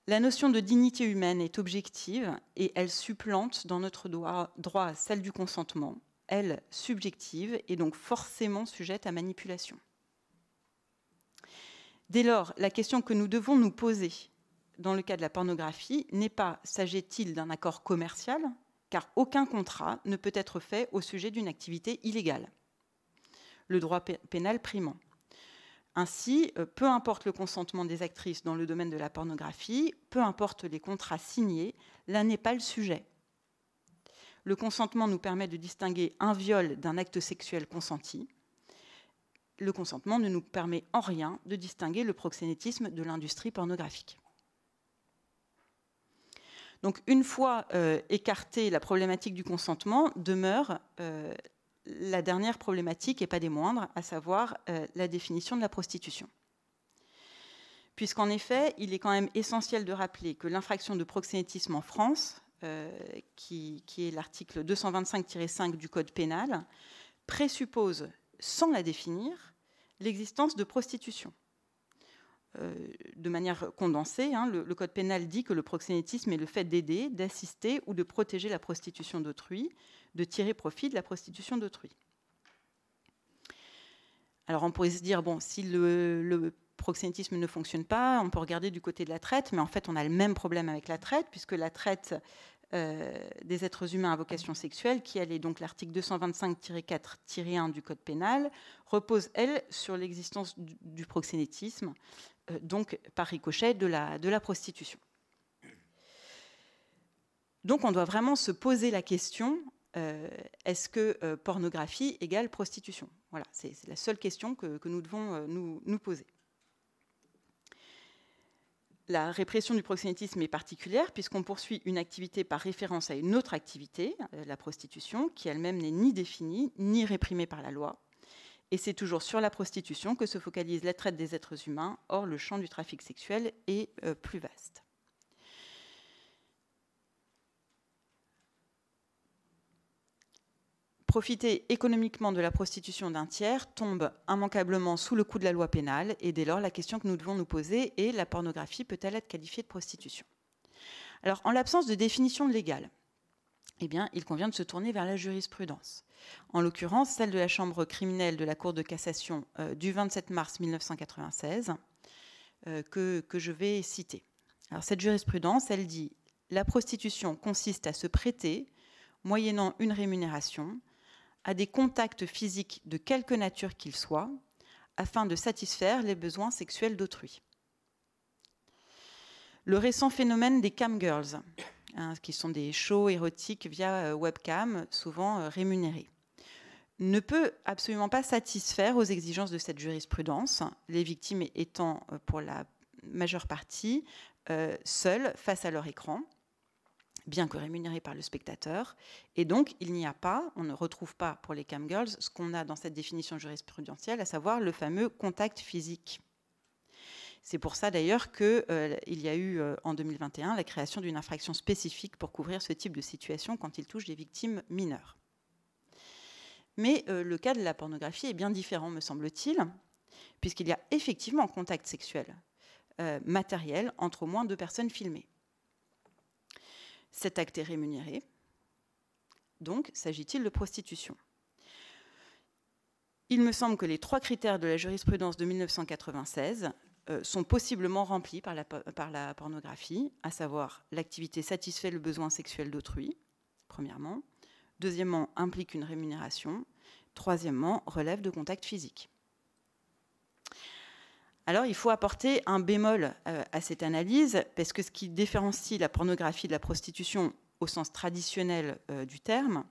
C: La notion de dignité humaine est objective et elle supplante dans notre droit celle du consentement, elle subjective et donc forcément sujette à manipulation. Dès lors, la question que nous devons nous poser dans le cas de la pornographie n'est pas s'agit-il d'un accord commercial, car aucun contrat ne peut être fait au sujet d'une activité illégale, le droit pénal primant. Ainsi, peu importe le consentement des actrices dans le domaine de la pornographie, peu importe les contrats signés, là n'est pas le sujet. Le consentement nous permet de distinguer un viol d'un acte sexuel consenti. Le consentement ne nous permet en rien de distinguer le proxénétisme de l'industrie pornographique. Donc, une fois écartée la problématique du consentement, demeure la dernière problématique, et pas des moindres, à savoir la définition de la prostitution. Puisqu'en effet, il est quand même essentiel de rappeler que l'infraction de proxénétisme en France, qui est l'article 225-5 du Code pénal, présuppose, sans la définir, l'existence de prostitution. de manière condensée, le Code pénal dit que le proxénétisme est le fait d'aider, d'assister ou de protéger la prostitution d'autrui, de tirer profit de la prostitution d'autrui. Alors on pourrait se dire, bon, si le proxénétisme ne fonctionne pas, on peut regarder du côté de la traite, mais en fait on a le même problème avec la traite, puisque la traite des êtres humains à vocation sexuelle, qui elle est donc l'article 225-4-1 du Code pénal, repose, elle, sur l'existence du proxénétisme, donc par ricochet de la prostitution. Donc on doit vraiment se poser la question, est-ce que pornographie égale prostitution? Voilà, c'est la seule question que nous devons nous poser. La répression du proxénétisme est particulière puisqu'on poursuit une activité par référence à une autre activité, la prostitution, qui elle-même n'est ni définie ni réprimée par la loi. Et c'est toujours sur la prostitution que se focalise la traite des êtres humains. Or, le champ du trafic sexuel est plus vaste. Profiter économiquement de la prostitution d'un tiers tombe immanquablement sous le coup de la loi pénale, et dès lors, la question que nous devons nous poser est: la pornographie peut-elle être qualifiée de prostitution? Alors, en l'absence de définition légale, eh bien, il convient de se tourner vers la jurisprudence. En l'occurrence, celle de la Chambre criminelle de la Cour de cassation du 27 mars 1996, que je vais citer. Alors, cette jurisprudence, elle dit: la prostitution consiste à se prêter, moyennant une rémunération, à des contacts physiques de quelque nature qu'ils soient, afin de satisfaire les besoins sexuels d'autrui. Le récent phénomène des camgirls, qui sont des shows érotiques via webcam, souvent rémunérés, ne peut absolument pas satisfaire aux exigences de cette jurisprudence, les victimes étant, pour la majeure partie, seules face à leur écran, bien que rémunérées par le spectateur. Et donc, il n'y a pas, on ne retrouve pas pour les camgirls ce qu'on a dans cette définition jurisprudentielle, à savoir le fameux contact physique. C'est pour ça d'ailleurs qu'il y a eu en 2021 la création d'une infraction spécifique pour couvrir ce type de situation quand il touche des victimes mineures. Mais le cas de la pornographie est bien différent, me semble-t-il, puisqu'il y a effectivement un contact sexuel matériel entre au moins deux personnes filmées. Cet acte est rémunéré. Donc, s'agit-il de prostitution? Il me semble que les trois critères de la jurisprudence de 1996 sont possiblement remplis par la pornographie, à savoir l'activité satisfait le besoin sexuel d'autrui, premièrement. Deuxièmement, implique une rémunération. Troisièmement, relève de contact physique. Alors, il faut apporter un bémol à cette analyse, parce que ce qui différencie la pornographie de la prostitution au sens traditionnel du terme,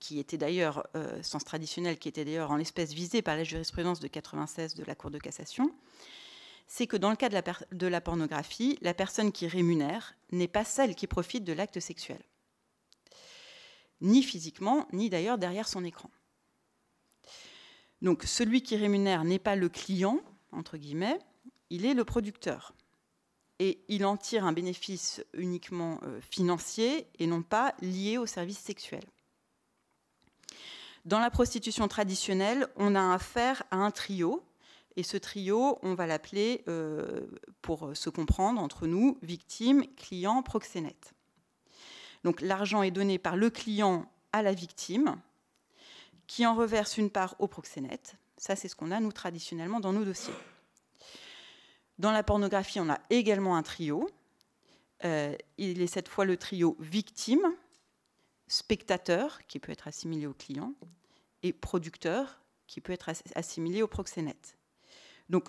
C: qui était d'ailleurs en l'espèce visé par la jurisprudence de 96 de la Cour de cassation, c'est que dans le cas de la pornographie, la personne qui rémunère n'est pas celle qui profite de l'acte sexuel, ni physiquement, ni d'ailleurs derrière son écran. Donc, celui qui rémunère n'est pas le client, entre guillemets, il est le producteur. Et il en tire un bénéfice uniquement financier et non pas lié au service sexuel. Dans la prostitution traditionnelle, on a affaire à un trio. Et ce trio, on va l'appeler, pour se comprendre entre nous, victime, client, proxénète. Donc l'argent est donné par le client à la victime, qui en reverse une part au proxénète. Ça, c'est ce qu'on a, nous, traditionnellement, dans nos dossiers. Dans la pornographie, on a également un trio. Il est cette fois le trio victime, spectateur, qui peut être assimilé au client, et producteur, qui peut être assimilé au proxénète. Donc,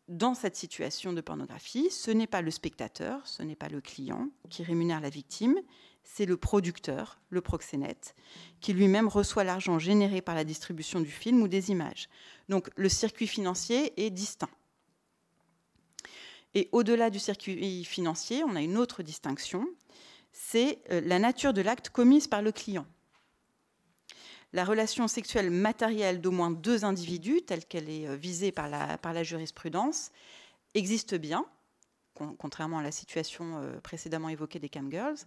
C: dans cette situation de pornographie, ce n'est pas le spectateur, ce n'est pas le client qui rémunère la victime, c'est le producteur, le proxénète, qui lui-même reçoit l'argent généré par la distribution du film ou des images. Donc le circuit financier est distinct. Et au-delà du circuit financier, on a une autre distinction, c'est la nature de l'acte commise par le client. La relation sexuelle matérielle d'au moins deux individus, telle qu'elle est visée par la jurisprudence, existe bien, contrairement à la situation précédemment évoquée des camgirls,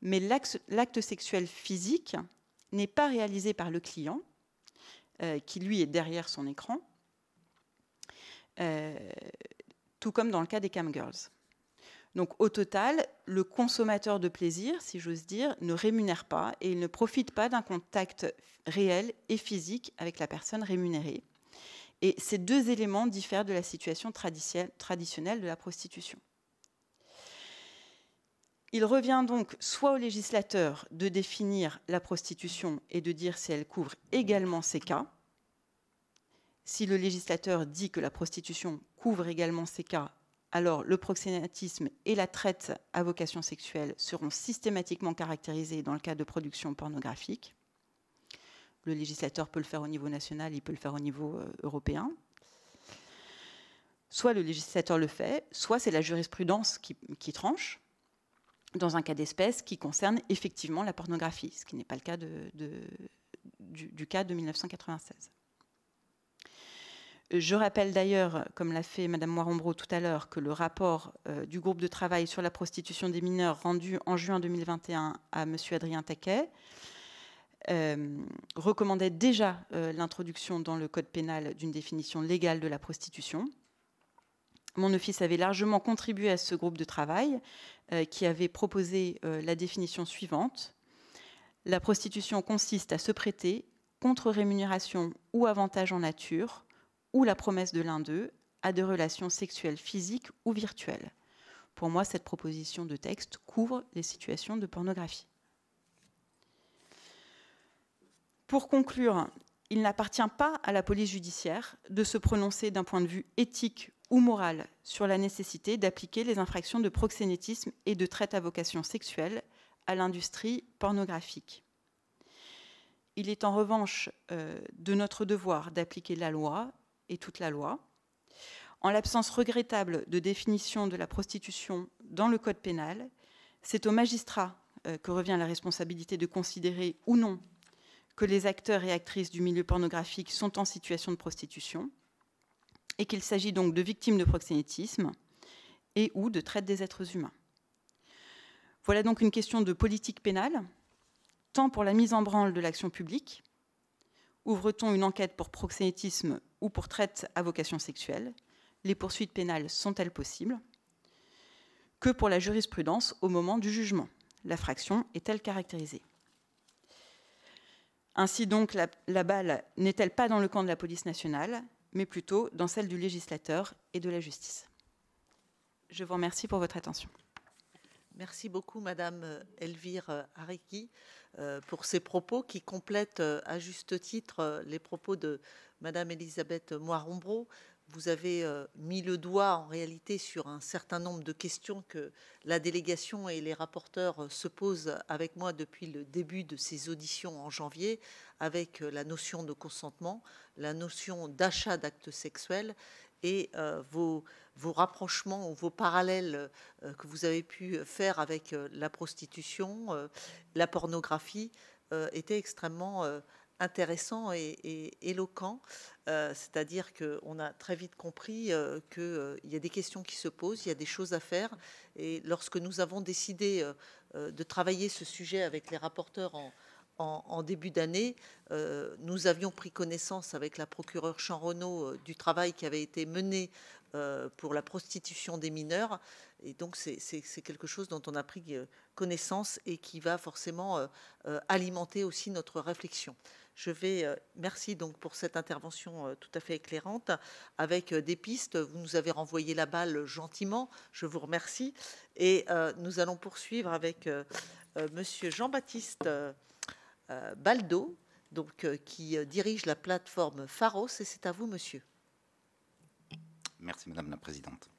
C: mais l'acte sexuel physique n'est pas réalisé par le client, qui lui est derrière son écran, tout comme dans le cas des camgirls. Donc au total, le consommateur de plaisir, si j'ose dire, ne rémunère pas et il ne profite pas d'un contact réel et physique avec la personne rémunérée. Et ces deux éléments diffèrent de la situation traditionnelle de la prostitution. Il revient donc soit au législateur de définir la prostitution et de dire si elle couvre également ces cas. Si le législateur dit que la prostitution couvre également ces cas, alors le proxénétisme et la traite à vocation sexuelle seront systématiquement caractérisés dans le cas de production pornographique. Le législateur peut le faire au niveau national, il peut le faire au niveau européen. Soit le législateur le fait, soit c'est la jurisprudence qui tranche, dans un cas d'espèce qui concerne effectivement la pornographie, ce qui n'est pas le cas du cas de 1996. Je rappelle d'ailleurs, comme l'a fait Mme Moirombreau tout à l'heure, que le rapport du groupe de travail sur la prostitution des mineurs rendu en juin 2021 à M. Adrien Taquet recommandait déjà l'introduction dans le code pénal d'une définition légale de la prostitution. Mon office avait largement contribué à ce groupe de travail qui avait proposé la définition suivante. La prostitution consiste à se prêter contre rémunération ou avantage en nature ou la promesse de l'un d'eux à des relations sexuelles physiques ou virtuelles. Pour moi, cette proposition de texte couvre les situations de pornographie. Pour conclure, il n'appartient pas à la police judiciaire de se prononcer d'un point de vue éthique ou moral sur la nécessité d'appliquer les infractions de proxénétisme et de traite à vocation sexuelle à l'industrie pornographique. Il est en revanche de notre devoir d'appliquer la loi et toute la loi. En l'absence regrettable de définition de la prostitution dans le code pénal, c'est aux magistrats que revient la responsabilité de considérer ou non que les acteurs et actrices du milieu pornographique sont en situation de prostitution et qu'il s'agit donc de victimes de proxénétisme et ou de traite des êtres humains. Voilà donc une question de politique pénale, tant pour la mise en branle de l'action publique, ouvre-t-on une enquête pour proxénétisme ou pour traite à vocation sexuelle, les poursuites pénales sont-elles possibles, que pour la jurisprudence au moment du jugement, l'infraction est-elle caractérisée. Ainsi donc, la balle n'est-elle pas dans le camp de la police nationale, mais plutôt dans celle du législateur et de la justice. Je vous remercie pour votre attention.
A: Merci beaucoup, Madame Elvire Hariki, pour ces propos qui complètent à juste titre les propos de Madame Elisabeth Moirombreau. Vous avez mis le doigt en réalité sur un certain nombre de questions que la délégation et les rapporteurs se posent avec moi depuis le début de ces auditions en janvier, avec la notion de consentement, la notion d'achat d'actes sexuels et vos rapprochements ou vos parallèles que vous avez pu faire avec la prostitution, la pornographie, étaient extrêmement intéressant et éloquent, c'est-à-dire qu'on a très vite compris qu'il y a des questions qui se posent, il y a des choses à faire, et lorsque nous avons décidé de travailler ce sujet avec les rapporteurs en début d'année, nous avions pris connaissance avec la procureure Champ-Renaud du travail qui avait été mené pour la prostitution des mineurs, et donc c'est quelque chose dont on a pris connaissance et qui va forcément alimenter aussi notre réflexion. Merci donc pour cette intervention tout à fait éclairante, avec des pistes. Vous nous avez renvoyé la balle gentiment, je vous remercie, et nous allons poursuivre avec Monsieur Jean-Baptiste Baldo, donc, qui dirige la plateforme Pharos, et c'est à vous, monsieur.
D: Merci, Madame la Présidente.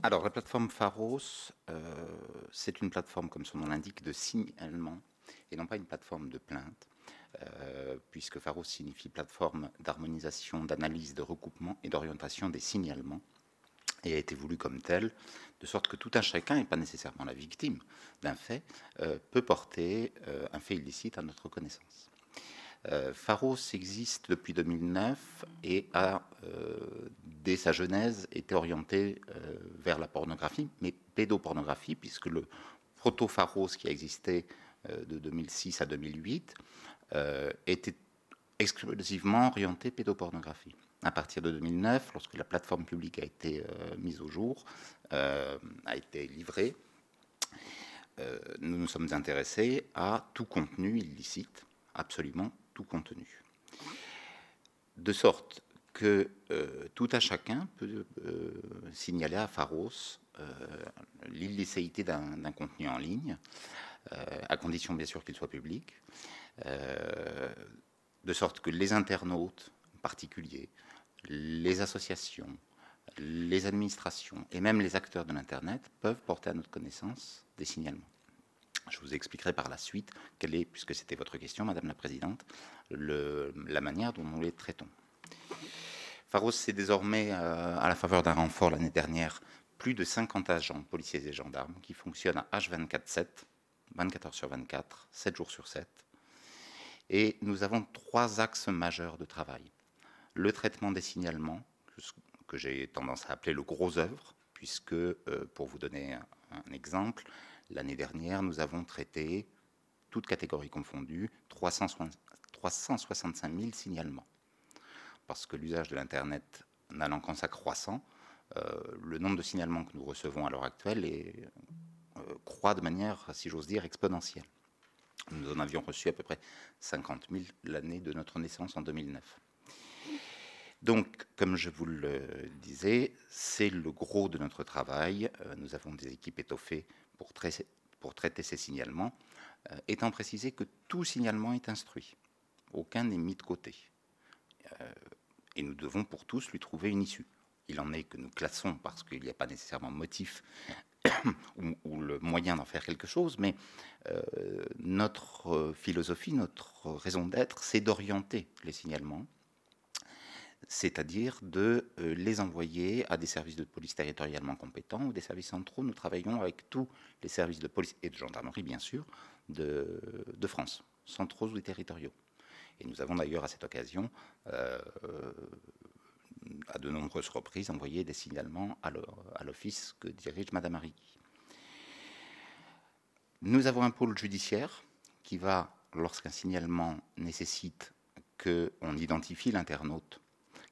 D: Alors, la plateforme Pharos, c'est une plateforme, comme son nom l'indique, de signalement, et non pas une plateforme de plainte, puisque Pharos signifie plateforme d'harmonisation, d'analyse, de recoupement et d'orientation des signalements, et a été voulu comme tel, de sorte que tout un chacun, et pas nécessairement la victime d'un fait, peut porter un fait illicite à notre connaissance. Pharos existe depuis 2009 et a, dès sa genèse, été orienté vers la pornographie, mais pédopornographie, puisque le proto-Pharos qui a existé de 2006 à 2008 était exclusivement orienté pédopornographie. à partir de 2009, lorsque la plateforme publique a été mise au jour, a été livrée, nous nous sommes intéressés à tout contenu illicite, absolument tout contenu. De sorte que tout à chacun peut signaler à Pharos l'illicéité d'un contenu en ligne, à condition bien sûr qu'il soit public, de sorte que les internautes en particulier, les associations, les administrations et même les acteurs de l'Internet peuvent porter à notre connaissance des signalements. Je vous expliquerai par la suite quelle est, puisque c'était votre question, Madame la Présidente, la manière dont nous les traitons. Pharos, c'est désormais, à la faveur d'un renfort l'année dernière, plus de 50 agents, policiers et gendarmes, qui fonctionnent à H24/7, 24 heures sur 24, 7 jours sur 7. Et nous avons 3 axes majeurs de travail. Le traitement des signalements, que j'ai tendance à appeler le gros œuvre, puisque, pour vous donner un exemple, l'année dernière, nous avons traité, toutes catégories confondues, 365 000 signalements. Parce que l'usage de l'Internet n'allant qu'en s'accroissant, le nombre de signalements que nous recevons à l'heure actuelle croît de manière, si j'ose dire, exponentielle. Nous en avions reçu à peu près 50 000 l'année de notre naissance en 2009. Donc, comme je vous le disais, c'est le gros de notre travail. Nous avons des équipes étoffées pour traiter ces signalements, étant précisé que tout signalement est instruit. Aucun n'est mis de côté. Et nous devons pour tous lui trouver une issue. Il en est que nous classons parce qu'il n'y a pas nécessairement motif ou le moyen d'en faire quelque chose, mais notre philosophie, notre raison d'être, c'est d'orienter les signalements, c'est-à-dire de les envoyer à des services de police territorialement compétents ou des services centraux. Nous travaillons avec tous les services de police et de gendarmerie, bien sûr, de France, centraux ou territoriaux. Et nous avons d'ailleurs à cette occasion, à de nombreuses reprises, envoyé des signalements à l'office que dirige Madame Arrigui. Nous avons un pôle judiciaire qui va, lorsqu'un signalement nécessite qu'on identifie l'internaute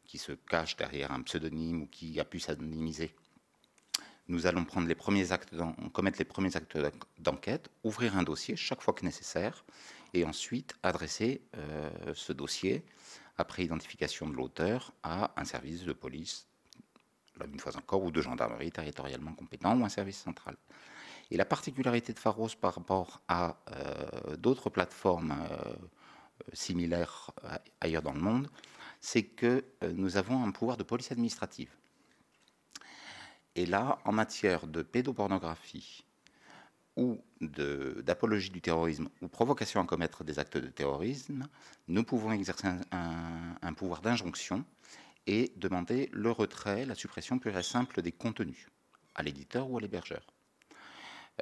D: qui se cache derrière un pseudonyme ou qui a pu s'anonymiser, nous allons prendre commettre les premiers actes d'enquête, ouvrir un dossier chaque fois que nécessaire, et ensuite adresser ce dossier, après identification de l'auteur, à un service de police, là une fois encore, ou de gendarmerie territorialement compétent, ou un service central. Et la particularité de Pharos par rapport à d'autres plateformes similaires ailleurs dans le monde, c'est que nous avons un pouvoir de police administrative. Et là, en matière de pédopornographie ou d'apologie du terrorisme ou provocation à commettre des actes de terrorisme, nous pouvons exercer un pouvoir d'injonction et demander le retrait, la suppression pure et simple des contenus à l'éditeur ou à l'hébergeur.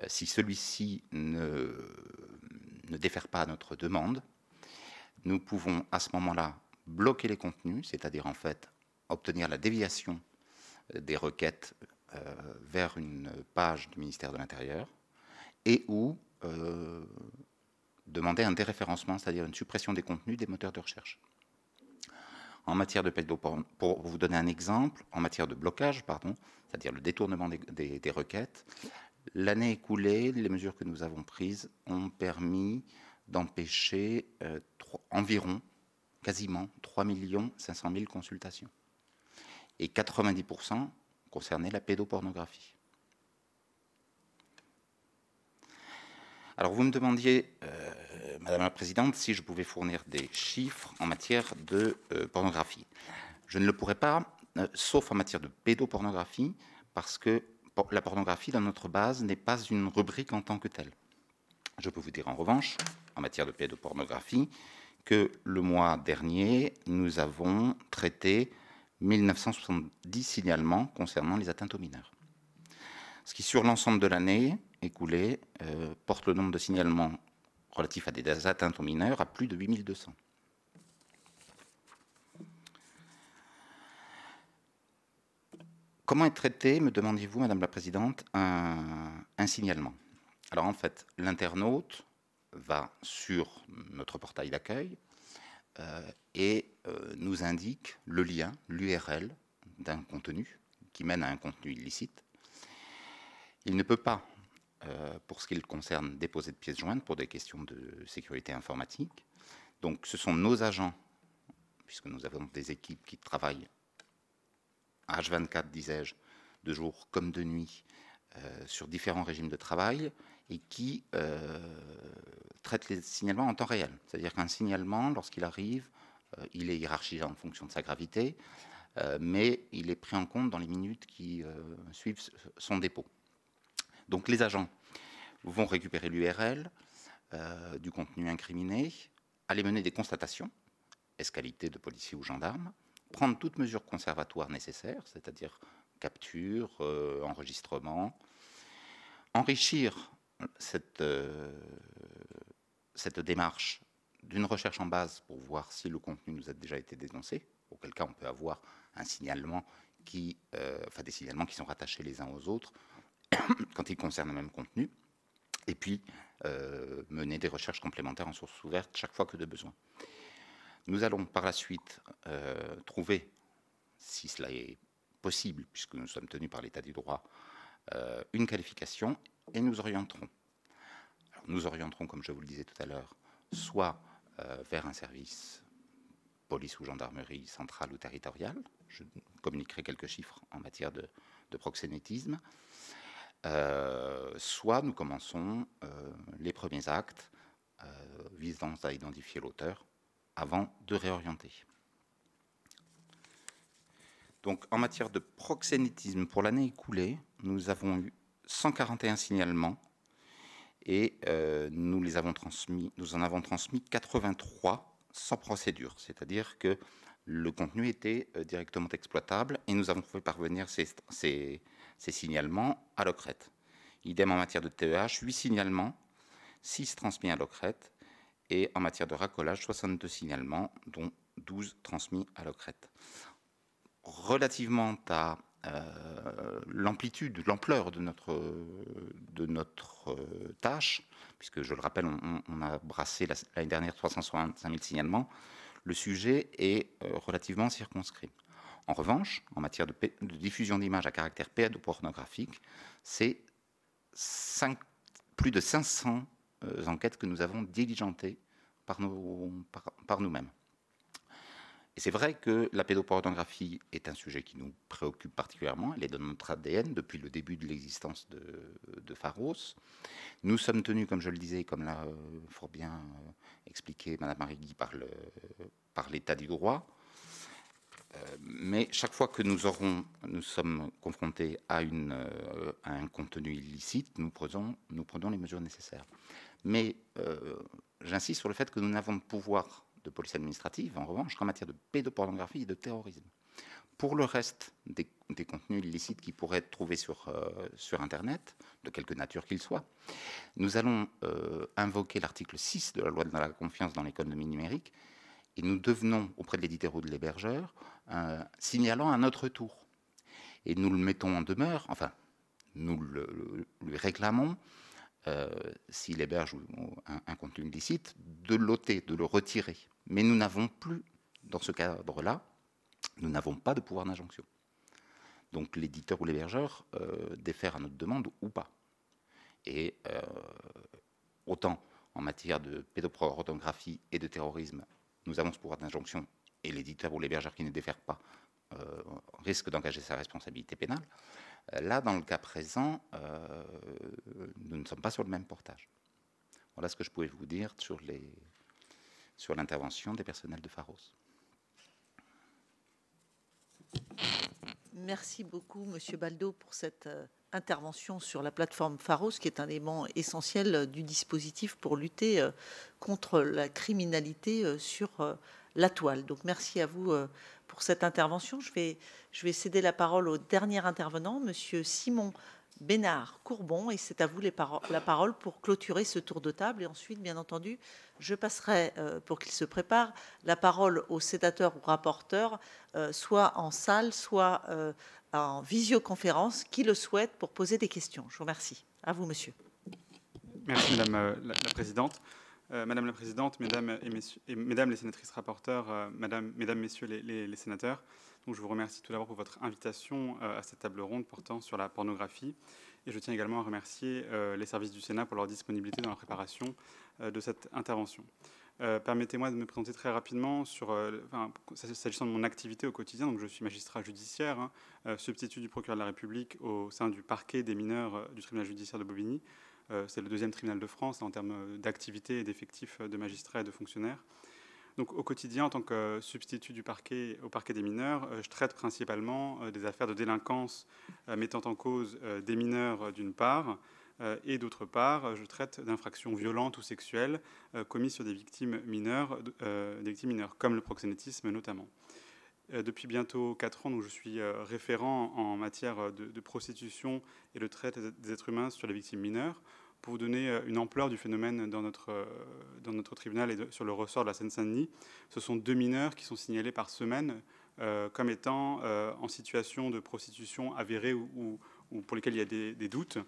D: Si celui-ci ne défère pas à notre demande, nous pouvons à ce moment-là bloquer les contenus, c'est-à-dire en fait obtenir la déviation des requêtes vers une page du ministère de l'Intérieur et ou demander un déréférencement, c'est-à-dire une suppression des contenus des moteurs de recherche. En matière de pédopornographie, pour vous donner un exemple, en matière de blocage, c'est-à-dire le détournement des requêtes, l'année écoulée, les mesures que nous avons prises ont permis d'empêcher environ, quasiment 3 500 000 consultations. Et 90% concernaient la pédopornographie. Alors vous me demandiez, Madame la Présidente, si je pouvais fournir des chiffres en matière de pornographie. Je ne le pourrais pas, sauf en matière de pédopornographie, parce que la pornographie, dans notre base, n'est pas une rubrique en tant que telle. Je peux vous dire en revanche, en matière de pédopornographie, que le mois dernier, nous avons traité 1970 signalements concernant les atteintes aux mineurs. Ce qui, sur l'ensemble de l'année écoulée, porte le nombre de signalements relatifs à des atteintes aux mineurs à plus de 8200. Comment est traité, me demandiez-vous, Madame la Présidente, un signalement? Alors en fait, l'internaute va sur notre portail d'accueil, et nous indique le lien, l'URL d'un contenu qui mène à un contenu illicite. Il ne peut pas, pour ce qui le concerne, déposer de pièces jointes pour des questions de sécurité informatique. Donc ce sont nos agents, puisque nous avons des équipes qui travaillent H24, disais-je, de jour comme de nuit, sur différents régimes de travail, et qui traitent les signalements en temps réel. C'est-à-dire qu'un signalement, lorsqu'il arrive, il est hiérarchisé en fonction de sa gravité, mais il est pris en compte dans les minutes qui suivent son dépôt. Donc les agents vont récupérer l'URL du contenu incriminé, aller mener des constatations, est-ce-qualité de policier ou gendarme, prendre toute mesure conservatoire nécessaire, c'est-à-dire capture, enregistrement, enrichir cette démarche d'une recherche en base pour voir si le contenu nous a déjà été dénoncé, auquel cas on peut avoir un signalement des signalements qui sont rattachés les uns aux autres quand ils concernent le même contenu, et puis mener des recherches complémentaires en source ouverte chaque fois que de besoin. Nous allons par la suite trouver, si cela est possible, puisque nous sommes tenus par l'état du droit, une qualification, et nous orienterons. Alors, nous orienterons, comme je vous le disais tout à l'heure, soit vers un service police ou gendarmerie centrale ou territoriale. Je communiquerai quelques chiffres en matière de proxénétisme. Soit nous commençons les premiers actes visant à identifier l'auteur avant de réorienter. Donc, en matière de proxénétisme, pour l'année écoulée, nous avons eu 141 signalements et nous en avons transmis 83 sans procédure, c'est-à-dire que le contenu était directement exploitable et nous avons fait parvenir ces signalements à l'OCRET. Idem en matière de TEH, 8 signalements, 6 transmis à l'OCRET, et en matière de racolage, 62 signalements, dont 12 transmis à l'OCRET. Relativement à l'amplitude, l'ampleur de notre tâche, puisque je le rappelle, on a brassé l'année dernière 365 000 signalements, le sujet est relativement circonscrit. En revanche, en matière de diffusion d'images à caractère pédopornographique, c'est plus de 500 enquêtes que nous avons diligentées par nous-mêmes. Et c'est vrai que la pédopornographie est un sujet qui nous préoccupe particulièrement. Elle est dans notre ADN depuis le début de l'existence de Pharos. Nous sommes tenus, comme je le disais, comme l'a fort bien expliqué Mme Marigui, par l'état du droit. Mais chaque fois que nous sommes confrontés à un contenu illicite, nous prenons les mesures nécessaires. Mais j'insiste sur le fait que nous n'avons de pouvoir de police administrative, en revanche, qu'en matière de pédopornographie et de terrorisme. Pour le reste des contenus illicites qui pourraient être trouvés sur Internet, de quelque nature qu'ils soient, nous allons invoquer l'article 6 de la loi de la confiance dans l'économie numérique, et nous devenons, auprès de l'éditeur ou de l'hébergeur, signalant à notre tour. Et nous le mettons en demeure, enfin, nous lui réclamons, s'il héberge un contenu illicite, de l'ôter, de le retirer. Mais nous n'avons plus, dans ce cadre-là, nous n'avons pas de pouvoir d'injonction. Donc l'éditeur ou l'hébergeur défère à notre demande ou pas. Et autant en matière de pédopornographie et de terrorisme, nous avons ce pouvoir d'injonction, et l'éditeur ou l'hébergeur qui ne défère pas risque d'engager sa responsabilité pénale. Là, dans le cas présent, nous ne sommes pas sur le même portage. Voilà ce que je pouvais vous dire sur l'intervention des personnels de Pharos.
A: Merci beaucoup, Monsieur Baldo, pour cette intervention sur la plateforme Pharos, qui est un élément essentiel du dispositif pour lutter contre la criminalité sur la toile. Donc, merci à vous pour cette intervention. Je vais céder la parole au dernier intervenant, Monsieur Simon Bénard-Courbon, et c'est à vous la parole pour clôturer ce tour de table. Et ensuite, bien entendu, je passerai, pour qu'il se prépare, la parole aux sénateurs ou rapporteurs, soit en salle, soit en visioconférence, qui le souhaitent pour poser des questions. Je vous remercie. À vous, monsieur.
E: Merci, Madame la Présidente. Madame la Présidente, Mesdames les sénatrices rapporteurs, Mesdames, Messieurs les sénateurs, donc je vous remercie tout d'abord pour votre invitation à cette table ronde portant sur la pornographie. Et je tiens également à remercier les services du Sénat pour leur disponibilité dans la préparation de cette intervention. Permettez-moi de me présenter très rapidement s'agissant de mon activité au quotidien. Donc, je suis magistrat judiciaire, substitut du procureur de la République au sein du parquet des mineurs du tribunal judiciaire de Bobigny. C'est le 2e tribunal de France en termes d'activité et d'effectifs de magistrats et de fonctionnaires. Donc, au quotidien, en tant que substitut du parquet au parquet des mineurs, je traite principalement des affaires de délinquance mettant en cause des mineurs d'une part, et d'autre part, je traite d'infractions violentes ou sexuelles commises sur des victimes mineures, comme le proxénétisme notamment. Depuis bientôt 4 ans, donc, je suis référent en matière de prostitution et de traite des êtres humains sur les victimes mineures. Pour vous donner une ampleur du phénomène dans notre tribunal et sur le ressort de la Seine-Saint-Denis, ce sont 2 mineurs qui sont signalés par semaine comme étant en situation de prostitution avérée ou pour lesquels il y a des doutes.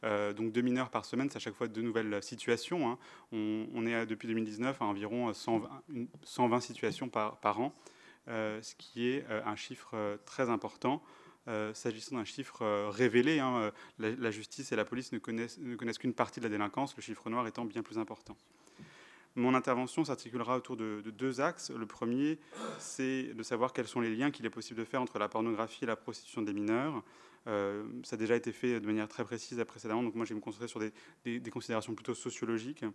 E: Donc 2 mineurs par semaine, c'est à chaque fois 2 nouvelles situations. Hein. On est depuis 2019 à environ 120 situations par an, ce qui est un chiffre très important. S'agissant d'un chiffre révélé, hein, la justice et la police ne connaissent qu'une partie de la délinquance, le chiffre noir étant bien plus important. Mon intervention s'articulera autour de 2 axes. Le premier, c'est de savoir quels sont les liens qu'il est possible de faire entre la pornographie et la prostitution des mineurs. Ça a déjà été fait de manière très précise précédemment, donc moi je vais me concentrer sur des considérations plutôt sociologiques.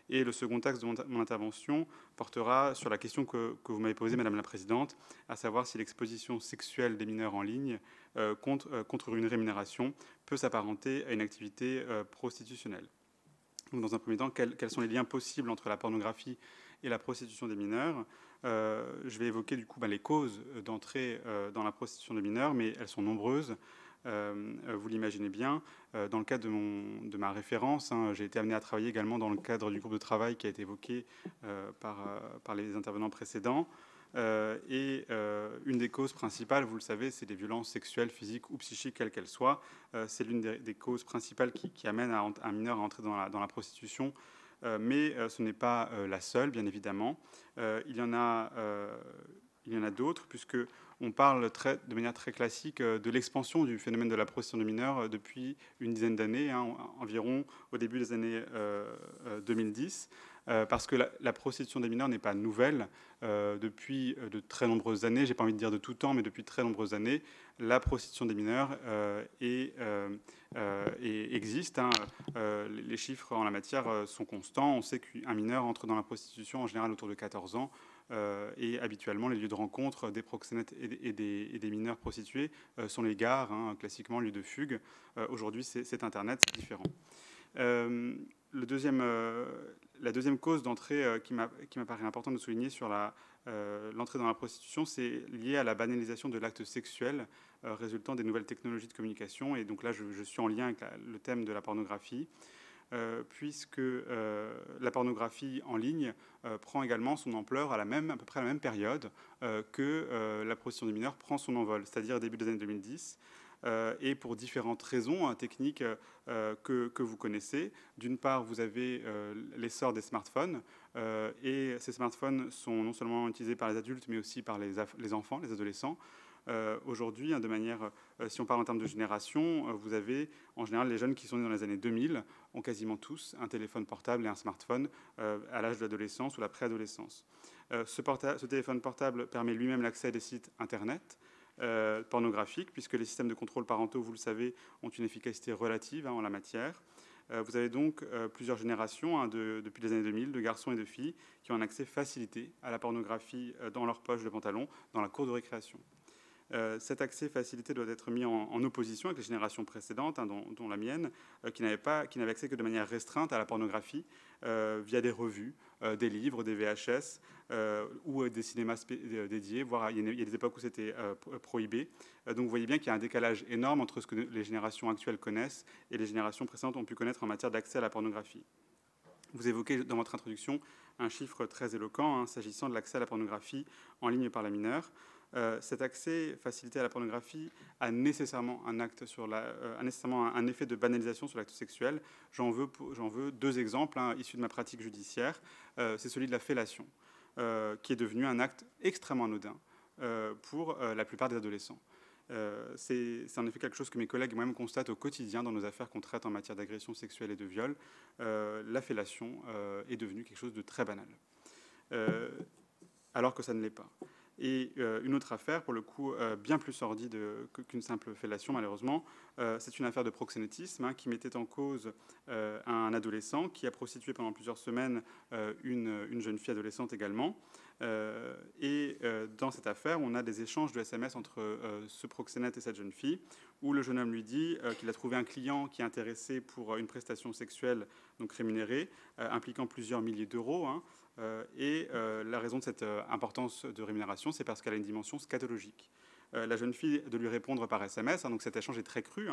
E: Et le second axe de mon intervention portera sur la question que vous m'avez posée, Madame la Présidente, à savoir si l'exposition sexuelle des mineurs en ligne contre une rémunération peut s'apparenter à une activité prostitutionnelle. Donc, dans un premier temps, quels sont les liens possibles entre la pornographie et la prostitution des mineurs. Je vais évoquer du coup les causes d'entrée dans la prostitution des mineurs, mais elles sont nombreuses. Vous l'imaginez bien, dans le cadre de ma référence, hein, j'ai été amené à travailler également dans le cadre du groupe de travail qui a été évoqué par les intervenants précédents. Une des causes principales, vous le savez, c'est les violences sexuelles, physiques ou psychiques, quelles qu'elles soient. C'est l'une des causes principales qui amène un mineur à entrer dans la prostitution. Mais ce n'est pas la seule, bien évidemment. Il y en a d'autres, puisque on parle de manière très classique de l'expansion du phénomène de la prostitution de mineurs depuis une dizaine d'années, hein, environ au début des années 2010. Parce que la prostitution des mineurs n'est pas nouvelle. Depuis de très nombreuses années, j'ai pas envie de dire de tout temps, mais depuis de très nombreuses années, la prostitution des mineurs existe. Hein. Les chiffres en la matière sont constants. On sait qu'un mineur entre dans la prostitution en général autour de 14 ans. Et habituellement, les lieux de rencontre des proxénètes et des mineurs prostitués sont les gares, hein, classiquement lieux de fugue. Aujourd'hui, c'est Internet, c'est différent. La deuxième cause d'entrée qui m'apparaît importante de souligner sur l'entrée dans la prostitution, c'est lié à la banalisation de l'acte sexuel résultant des nouvelles technologies de communication. Et donc là, je suis en lien avec le thème de la pornographie, puisque la pornographie en ligne prend également son ampleur à peu près à la même période que la prostitution des mineurs prend son envol, c'est-à-dire début des années 2010. Et pour différentes raisons techniques que vous connaissez. D'une part, vous avez l'essor des smartphones, et ces smartphones sont non seulement utilisés par les adultes, mais aussi par les enfants, les adolescents. Aujourd'hui, hein, de manière, si on parle en termes de génération, vous avez en général les jeunes qui sont nés dans les années 2000 ont quasiment tous un téléphone portable et un smartphone à l'âge de l'adolescence ou la préadolescence. Ce téléphone portable permet lui-même l'accès à des sites Internet, pornographique, puisque les systèmes de contrôle parentaux, vous le savez, ont une efficacité relative en la matière. Vous avez donc plusieurs générations, hein, depuis les années 2000, de garçons et de filles qui ont un accès facilité à la pornographie dans leur poche de pantalon, dans la cour de récréation. Cet accès facilité doit être mis en opposition avec les générations précédentes, hein, dont la mienne, qui n'avait accès que de manière restreinte à la pornographie via des revues, des livres, des VHS ou des cinémas dédiés, voire il y a des époques où c'était prohibé. Donc vous voyez bien qu'il y a un décalage énorme entre ce que les générations actuelles connaissent et les générations précédentes ont pu connaître en matière d'accès à la pornographie. Vous évoquez dans votre introduction un chiffre très éloquent, hein, s'agissant de l'accès à la pornographie en ligne par les mineurs. Cet accès facilité à la pornographie a nécessairement un effet de banalisation sur l'acte sexuel. J'en veux 2 exemples issus de ma pratique judiciaire. C'est celui de la fellation, qui est devenu un acte extrêmement anodin pour la plupart des adolescents. C'est en effet quelque chose que mes collègues et moi-même constatent au quotidien dans nos affaires qu'on traite en matière d'agression sexuelle et de viol. La fellation est devenue quelque chose de très banal, alors que ça ne l'est pas. Et une autre affaire, pour le coup, bien plus sordide qu'une simple fellation, malheureusement, c'est une affaire de proxénétisme qui mettait en cause un adolescent qui a prostitué pendant plusieurs semaines une jeune fille adolescente également. Dans cette affaire, on a des échanges de SMS entre ce proxénète et cette jeune fille, où le jeune homme lui dit qu'il a trouvé un client qui est intéressé pour une prestation sexuelle donc rémunérée, impliquant plusieurs milliers d'euros. La raison de cette importance de rémunération, c'est parce qu'elle a une dimension scatologique. La jeune fille de lui répondre par SMS, donc cet échange est très cru,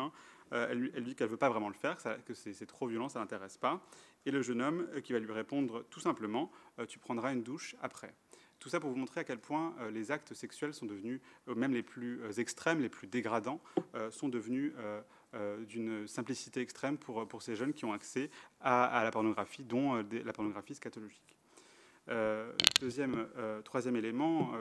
E: elle dit qu'elle ne veut pas vraiment le faire, que c'est trop violent, ça ne l'intéresse pas, et le jeune homme qui va lui répondre tout simplement « tu prendras une douche après ». Tout ça pour vous montrer à quel point les actes sexuels sont devenus, même les plus extrêmes, les plus dégradants, sont devenus d'une simplicité extrême pour ces jeunes qui ont accès à la pornographie, dont la pornographie scatologique. Troisième élément,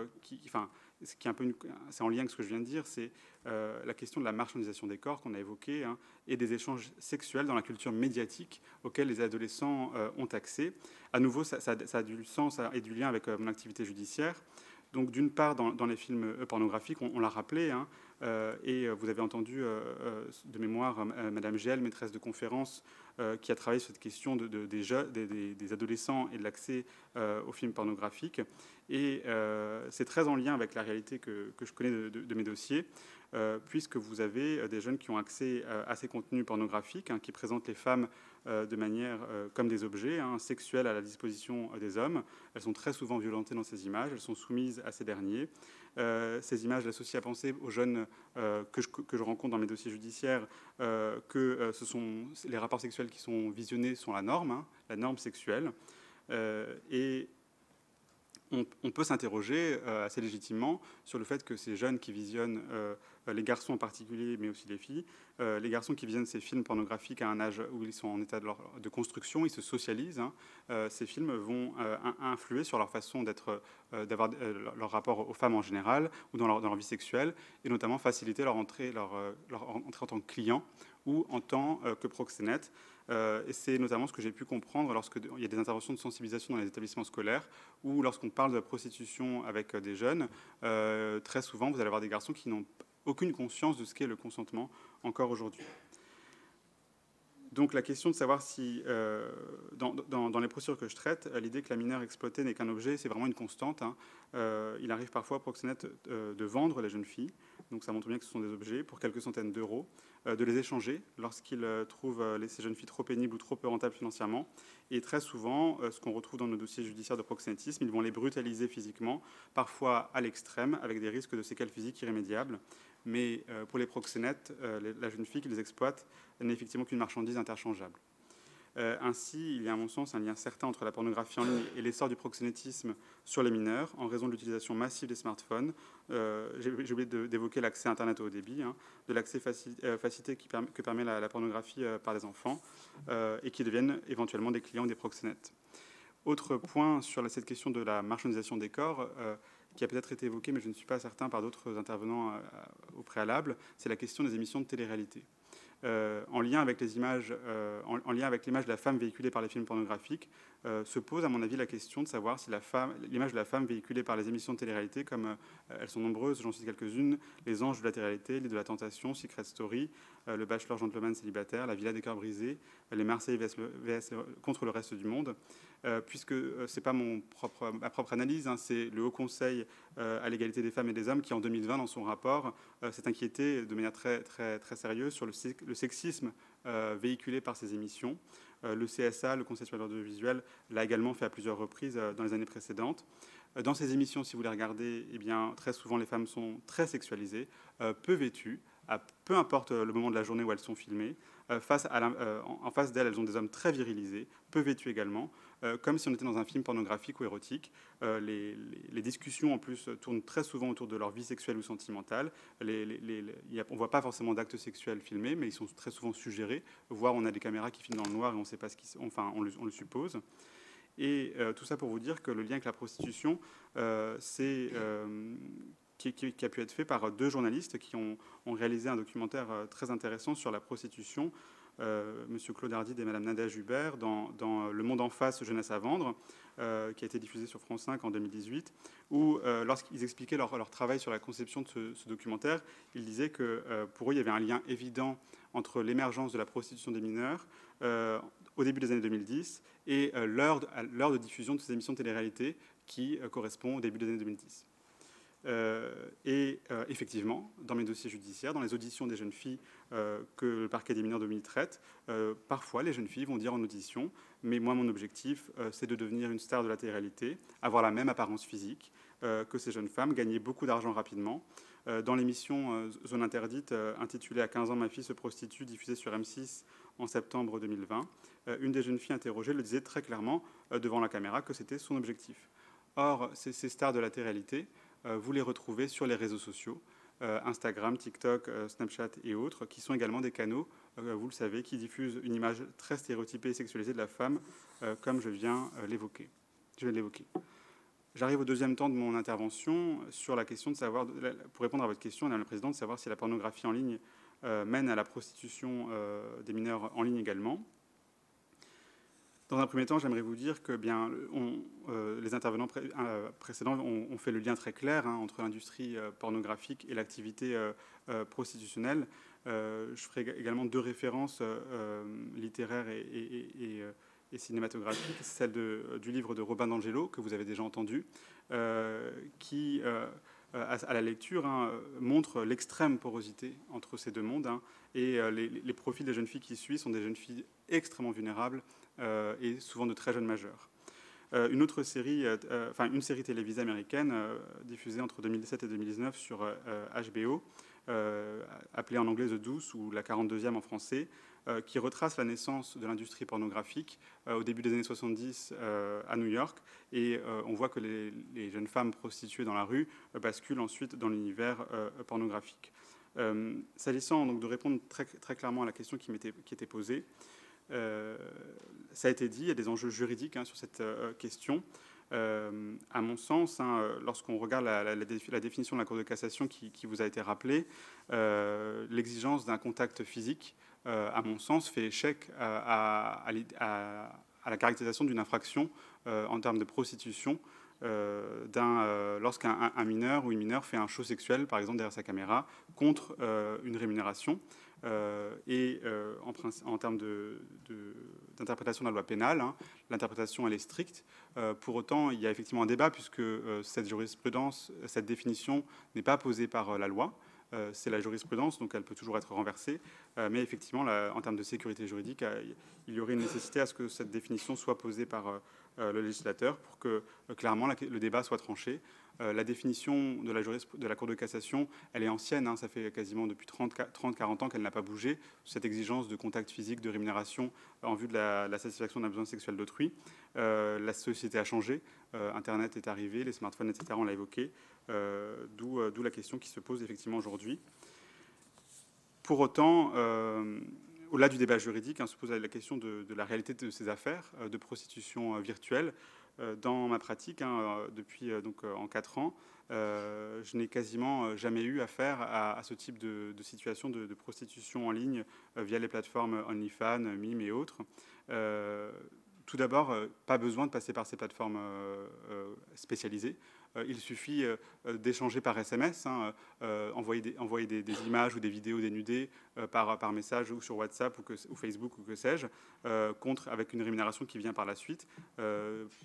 E: c'est en lien avec ce que je viens de dire, c'est la question de la marchandisation des corps qu'on a évoqué, et des échanges sexuels dans la culture médiatique auxquels les adolescents ont accès. À nouveau, ça a du sens et du lien avec mon activité judiciaire. Donc, d'une part, dans les films pornographiques, on l'a rappelé, et vous avez entendu de mémoire Madame Gell, maîtresse de conférence, qui a travaillé sur cette question des adolescents et de l'accès aux films pornographiques. Et c'est très en lien avec la réalité que je connais de mes dossiers, puisque vous avez des jeunes qui ont accès à ces contenus pornographiques, qui présentent les femmes de manière comme des objets sexuels à la disposition des hommes. Elles sont très souvent violentées dans ces images, elles sont soumises à ces derniers. Ces images laissent aussi à penser aux jeunes que je rencontre dans mes dossiers judiciaires que les rapports sexuels qui sont visionnés sont la norme sexuelle. Et on peut s'interroger assez légitimement sur le fait que ces jeunes qui visionnent, les garçons en particulier, mais aussi les filles, les garçons qui visionnent ces films pornographiques à un âge où ils sont en état de construction, ils se socialisent. Ces films vont influer sur leur façon d'avoir leur rapport aux femmes en général ou dans leur vie sexuelle, et notamment faciliter leur entrée en tant que client ou en tant que proxénète. Et c'est notamment ce que j'ai pu comprendre lorsqu'il y a des interventions de sensibilisation dans les établissements scolaires ou lorsqu'on parle de la prostitution avec des jeunes. Très souvent, vous allez avoir des garçons qui n'ont aucune conscience de ce qu'est le consentement encore aujourd'hui. Donc la question de savoir si, dans les procédures que je traite, l'idée que la mineure exploitée n'est qu'un objet, c'est vraiment une constante. Il arrive parfois aux proxénètes de vendre les jeunes filles, donc ça montre bien que ce sont des objets, pour quelques centaines d'euros, de les échanger lorsqu'ils trouvent ces jeunes filles trop pénibles ou trop peu rentables financièrement. Et très souvent, ce qu'on retrouve dans nos dossiers judiciaires de proxénétisme, ils vont les brutaliser physiquement, parfois à l'extrême, avec des risques de séquelles physiques irrémédiables. Mais pour les proxénètes, la jeune fille qui les exploite n'est effectivement qu'une marchandise interchangeable. Ainsi, il y a à mon sens un lien certain entre la pornographie en ligne et l'essor du proxénétisme sur les mineurs, en raison de l'utilisation massive des smartphones. J'ai oublié d'évoquer l'accès Internet au haut débit, de l'accès facilité que permet la pornographie par les enfants, et qui deviennent éventuellement des clients des proxénètes. Autre point sur cette question de la marchandisation des corps, qui a peut-être été évoqué, mais je ne suis pas certain par d'autres intervenants au préalable, c'est la question des émissions de télé-réalité. En lien avec les images, en lien avec l'image de la femme véhiculée par les films pornographiques, se pose à mon avis la question de savoir si l'image de la femme véhiculée par les émissions de télé-réalité, comme elles sont nombreuses, j'en cite quelques-unes, Les Anges de la télé-réalité, Les de la Tentation, Secret Story, Le Bachelor Gentleman Célibataire, La Villa des Cœurs Brisés, Les Marseillais vs contre le reste du monde, puisque c'est pas ma propre analyse, c'est le Haut Conseil à l'égalité des femmes et des hommes qui, en 2020, dans son rapport, s'est inquiété de manière très, très, très sérieuse sur le sexisme véhiculé par ces émissions. Le CSA, le Conseil supérieur de l'audiovisuel, l'a également fait à plusieurs reprises dans les années précédentes. Dans ces émissions, si vous les regardez, eh bien, très souvent, les femmes sont très sexualisées, peu vêtues, peu importe le moment de la journée où elles sont filmées, en face d'elles, elles ont des hommes très virilisés, peu vêtus également, comme si on était dans un film pornographique ou érotique. Les discussions, en plus, tournent très souvent autour de leur vie sexuelle ou sentimentale. On ne voit pas forcément d'actes sexuels filmés, mais ils sont très souvent suggérés, voire on a des caméras qui filment dans le noir et on ne sait pas ce qui... Enfin, on le suppose. Et tout ça pour vous dire que le lien avec la prostitution, qui a pu être fait par 2 journalistes qui ont réalisé un documentaire très intéressant sur la prostitution, Monsieur Claude Ardide et Madame Nadia Hubert, dans Le Monde en face, jeunesse à vendre, qui a été diffusé sur France 5 en 2018, où lorsqu'ils expliquaient leur travail sur la conception de ce documentaire, ils disaient que pour eux, il y avait un lien évident entre l'émergence de la prostitution des mineurs au début des années 2010 et l'heure de diffusion de ces émissions de télé-réalité qui correspond au début des années 2010. Effectivement, dans mes dossiers judiciaires, dans les auditions des jeunes filles que le parquet des mineurs de Dominique traite, parfois les jeunes filles vont dire en audition « mais moi mon objectif c'est de devenir une star de la télé-réalité, avoir la même apparence physique que ces jeunes femmes, gagner beaucoup d'argent rapidement ». Dans l'émission Zone Interdite, intitulée « À 15 ans, ma fille se prostitue », diffusée sur M6 en septembre 2020, une des jeunes filles interrogées le disait très clairement devant la caméra que c'était son objectif. Or, ces stars de la télé-réalité, vous les retrouvez sur les réseaux sociaux, Instagram, TikTok, Snapchat et autres, qui sont également des canaux, vous le savez, qui diffusent une image très stéréotypée et sexualisée de la femme, comme je viens de l'évoquer. J'arrive au deuxième temps de mon intervention sur la question de savoir, pour répondre à votre question, Madame la Présidente, de savoir si la pornographie en ligne mène à la prostitution des mineurs en ligne également. Dans un premier temps, j'aimerais vous dire que les intervenants précédents ont fait le lien très clair entre l'industrie pornographique et l'activité prostitutionnelle. Je ferai également 2 références littéraires et cinématographiques, celle du livre de Robin d'Angelo, que vous avez déjà entendu, qui, à la lecture, montre l'extrême porosité entre ces 2 mondes. Et les profils des jeunes filles qui suivent sont des jeunes filles extrêmement vulnérables, et souvent de très jeunes majeurs. Une série télévisée américaine diffusée entre 2017 et 2019 sur HBO, appelée en anglais The Deuce ou la 42e en français, qui retrace la naissance de l'industrie pornographique au début des années 70 à New York. Et on voit que les jeunes femmes prostituées dans la rue basculent ensuite dans l'univers pornographique. S'agissant donc de répondre très, très clairement à la question qui était posée, ça a été dit, il y a des enjeux juridiques sur cette question. À mon sens, lorsqu'on regarde la définition de la Cour de cassation qui vous a été rappelée, l'exigence d'un contact physique, à mon sens, fait échec à la caractérisation d'une infraction en termes de prostitution lorsqu'un mineur ou une mineure fait un show sexuel, par exemple derrière sa caméra, contre une rémunération. En termes d'interprétation de la loi pénale, l'interprétation elle est stricte. Pour autant, il y a effectivement un débat puisque cette jurisprudence, cette définition n'est pas posée par la loi. C'est la jurisprudence, donc elle peut toujours être renversée. Mais effectivement, en termes de sécurité juridique, il y aurait une nécessité à ce que cette définition soit posée par le législateur pour que clairement le débat soit tranché. La définition de la Cour de cassation, elle est ancienne, ça fait quasiment depuis 30-40 ans qu'elle n'a pas bougé, cette exigence de contact physique, de rémunération en vue de la satisfaction d'un besoin sexuel d'autrui. La société a changé, Internet est arrivé, les smartphones, etc., on l'a évoqué, d'où la question qui se pose effectivement aujourd'hui. Pour autant, au-delà du débat juridique, se pose la question de la réalité de ces affaires de prostitution virtuelle. Dans ma pratique, depuis en 4 ans, je n'ai quasiment jamais eu affaire à ce type de situation de prostitution en ligne via les plateformes OnlyFans, Mime et autres. Tout d'abord, pas besoin de passer par ces plateformes spécialisées. Il suffit d'échanger par SMS, envoyer des images ou des vidéos dénudées par message ou sur WhatsApp ou Facebook ou que sais-je, avec une rémunération qui vient par la suite.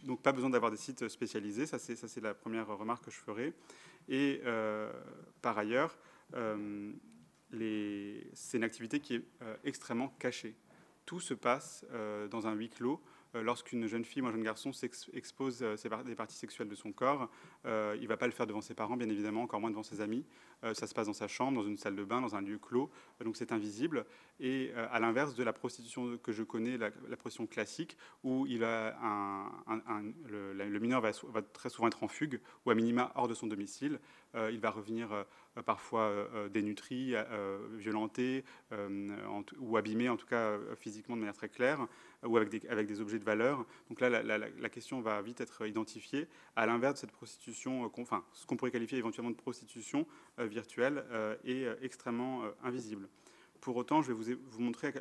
E: Donc pas besoin d'avoir des sites spécialisés, ça c'est la première remarque que je ferai. Et par ailleurs, c'est une activité qui est extrêmement cachée. Tout se passe dans un huis clos. lorsqu'une jeune fille ou un jeune garçon expose des parties sexuelles de son corps, il ne va pas le faire devant ses parents, bien évidemment, encore moins devant ses amis. Ça se passe dans sa chambre, dans une salle de bain, dans un lieu clos, donc c'est invisible. Et à l'inverse de la prostitution que je connais, la prostitution classique, où le mineur va très souvent être en fugue, ou à minima hors de son domicile. Il va revenir parfois dénutri, violenté, ou abîmé, en tout cas physiquement de manière très claire, ou avec des objets de valeur. Donc là, la question va vite être identifiée. À l'inverse de cette prostitution, ce qu'on pourrait qualifier éventuellement de prostitution virtuelle, est extrêmement invisible. Pour autant, je vais vous montrer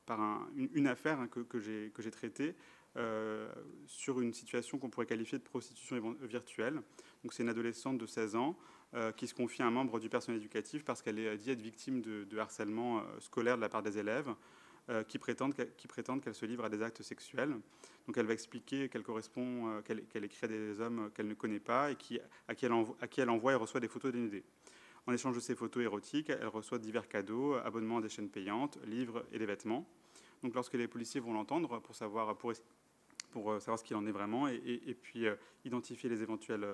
E: par une affaire que j'ai traitée sur une situation qu'on pourrait qualifier de prostitution virtuelle. Donc c'est une adolescente de 16 ans qui se confie à un membre du personnel éducatif parce qu'elle est dit être victime de harcèlement scolaire de la part des élèves qui prétendent qu'elle se livre à des actes sexuels. Donc elle va expliquer qu'elle écrit à des hommes qu'elle ne connaît pas et à qui elle envoie et reçoit des photos dénudées. En échange de ces photos érotiques, elle reçoit divers cadeaux, abonnements à des chaînes payantes, livres et des vêtements. Donc lorsque les policiers vont l'entendre pour savoir ce qu'il en est vraiment et puis identifier les éventuels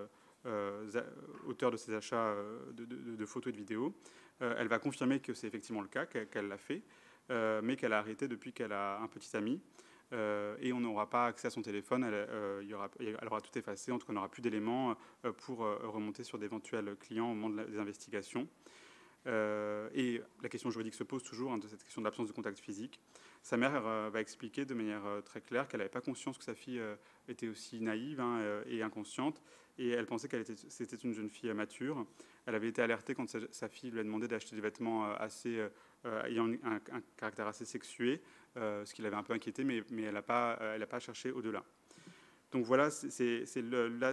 E: auteurs de ces achats de photos et de vidéos, elle va confirmer que c'est effectivement le cas, qu'elle l'a fait, mais qu'elle a arrêté depuis qu'elle a un petit ami. Et on n'aura pas accès à son téléphone, elle aura tout effacé, en tout cas on n'aura plus d'éléments pour remonter sur d'éventuels clients au moment des investigations. Et la question juridique se pose toujours de cette question de l'absence de contact physique. Sa mère va expliquer de manière très claire qu'elle n'avait pas conscience que sa fille était aussi naïve et inconsciente, et elle pensait c'était une jeune fille mature. Elle avait été alertée quand sa fille lui a demandé d'acheter des vêtements ayant un caractère assez sexué, ce qui l'avait un peu inquiété, mais elle n'a pas cherché au-delà. Donc voilà, c'est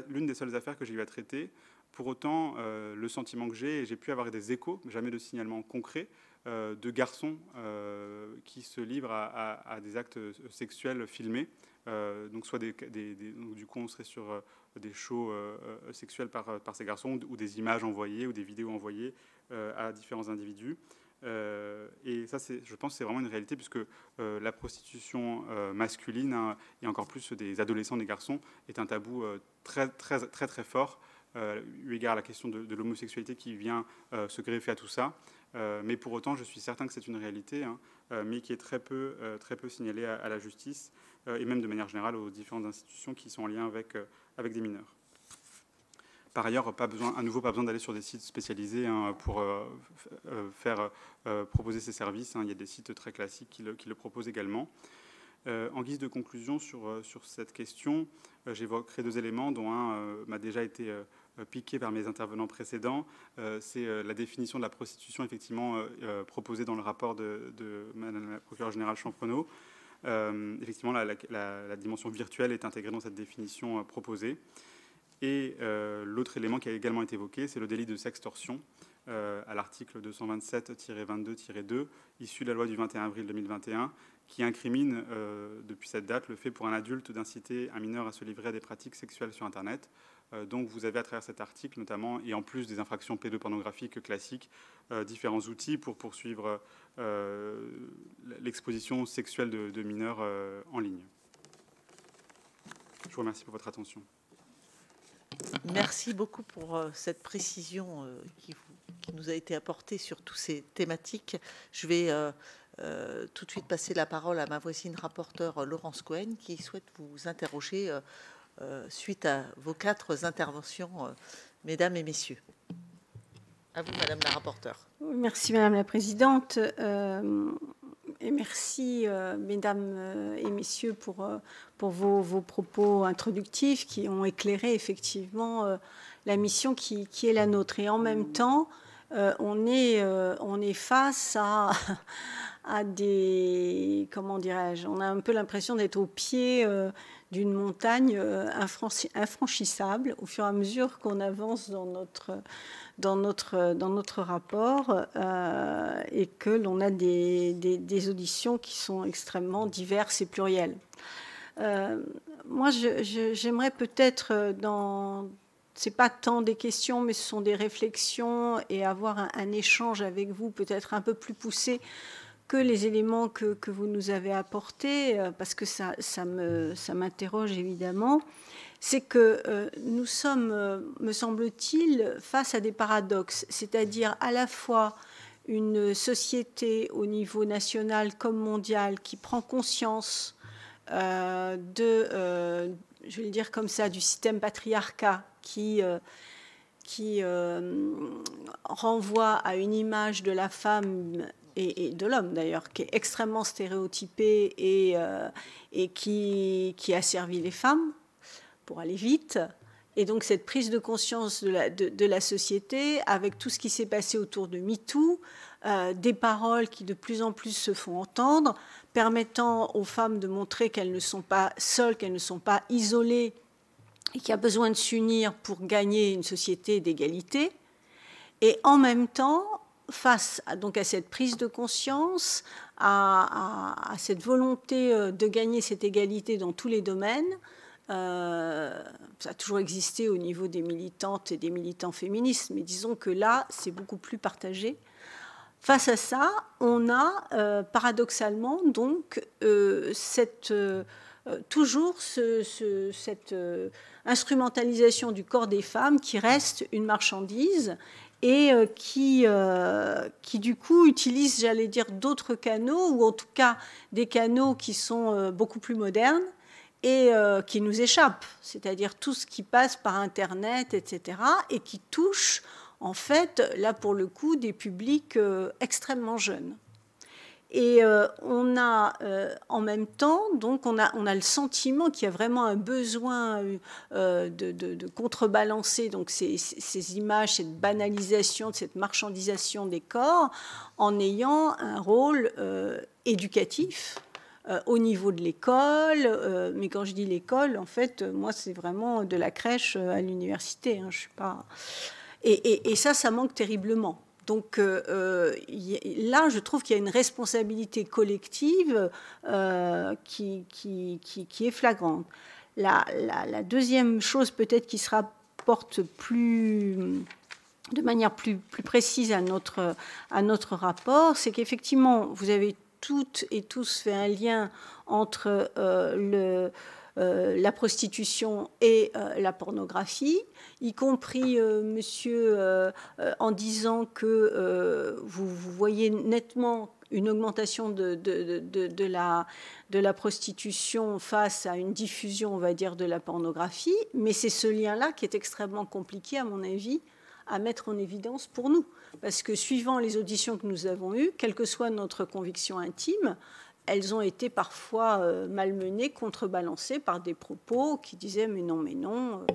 E: l'une des seules affaires que j'ai eu à traiter. Pour autant, le sentiment que j'ai pu avoir des échos, jamais de signalement concret, de garçons qui se livrent à des actes sexuels filmés. Donc soit donc du coup, on serait sur des shows sexuels par ces garçons, ou des images envoyées, ou des vidéos envoyées à différents individus. Et ça, je pense que c'est vraiment une réalité, puisque la prostitution masculine, et encore plus des adolescents, des garçons, est un tabou très, très, très, très fort, eu égard à la question de l'homosexualité qui vient se greffer à tout ça. Mais pour autant, je suis certain que c'est une réalité, mais qui est très peu signalée à la justice, et même de manière générale aux différentes institutions qui sont en lien avec des mineurs. Par ailleurs, pas besoin d'aller sur des sites spécialisés pour faire proposer ces services. Il y a des sites très classiques qui le proposent également. En guise de conclusion sur cette question, j'évoquerai 2 éléments, dont un m'a déjà été piqué par mes intervenants précédents. C'est la définition de la prostitution, effectivement, proposée dans le rapport de Madame la procureure générale Champrenault. Effectivement, la dimension virtuelle est intégrée dans cette définition proposée. Et l'autre élément qui a également été évoqué, c'est le délit de sextorsion, à l'article 227-22-2, issu de la loi du 21 avril 2021, qui incrimine depuis cette date le fait pour un adulte d'inciter un mineur à se livrer à des pratiques sexuelles sur Internet. Donc vous avez à travers cet article notamment, et en plus des infractions pédopornographiques classiques, différents outils pour poursuivre l'exposition sexuelle de mineurs en ligne. Je vous remercie pour votre attention.
A: Merci beaucoup pour cette précision qui nous a été apportée sur toutes ces thématiques. Je vais tout de suite passer la parole à ma voisine rapporteure Laurence Cohen, qui souhaite vous interroger suite à vos 4 interventions, mesdames et messieurs. À vous, madame la rapporteure.
F: Merci, madame la présidente. Et merci, mesdames et messieurs, pour vos propos introductifs qui ont éclairé effectivement la mission qui est la nôtre. Et en même temps, on est face à des... Comment dirais-je ? On a un peu l'impression d'être au pied d'une montagne infranchissable au fur et à mesure qu'on avance dans notre rapport et que l'on a des auditions qui sont extrêmement diverses et plurielles. Moi, j'aimerais peut-être, ce n'est pas tant des questions, mais ce sont des réflexions, et avoir un échange avec vous peut-être un peu plus poussé que les éléments que vous nous avez apportés, parce que ça m'interroge évidemment, c'est que nous sommes, me semble-t-il, face à des paradoxes, c'est-à-dire à la fois une société au niveau national comme mondial qui prend conscience je vais le dire comme ça, du système patriarcat qui renvoie à une image de la femme et de l'homme d'ailleurs, qui est extrêmement stéréotypée et qui a servi les femmes pour aller vite. Et donc cette prise de conscience de la société, avec tout ce qui s'est passé autour de MeToo, des paroles qui de plus en plus se font entendre, permettant aux femmes de montrer qu'elles ne sont pas seules, qu'elles ne sont pas isolées, et qu'il y a besoin de s'unir pour gagner une société d'égalité. Et en même temps, face à cette prise de conscience, à cette volonté de gagner cette égalité dans tous les domaines, ça a toujours existé au niveau des militantes et des militants féministes, mais disons que là, c'est beaucoup plus partagé. Face à ça, on a paradoxalement donc toujours cette instrumentalisation du corps des femmes qui reste une marchandise et qui du coup utilise, j'allais dire, d'autres canaux, ou en tout cas des canaux qui sont beaucoup plus modernes et qui nous échappent, c'est-à-dire tout ce qui passe par Internet, etc., et qui touche, en fait, là pour le coup, des publics extrêmement jeunes. Et on a en même temps, donc on a le sentiment qu'il y a vraiment un besoin de contrebalancer donc ces images, cette banalisation, cette marchandisation des corps, en ayant un rôle éducatif au niveau de l'école. Mais quand je dis l'école, en fait, moi, c'est vraiment de la crèche à l'université. Hein, je suis pas... Et ça manque terriblement. Donc là, je trouve qu'il y a une responsabilité collective qui est flagrante. La deuxième chose peut-être qui se rapporte de manière plus précise à notre rapport, c'est qu'effectivement, vous avez toutes et tous fait un lien entre la prostitution et la pornographie, y compris monsieur en disant que vous voyez nettement une augmentation de la prostitution face à une diffusion, on va dire, de la pornographie, mais c'est ce lien-là qui est extrêmement compliqué, à mon avis, à mettre en évidence pour nous. Parce que suivant les auditions que nous avons eues, quelle que soit notre conviction intime, elles ont été parfois malmenées, contrebalancées par des propos qui disaient « mais non,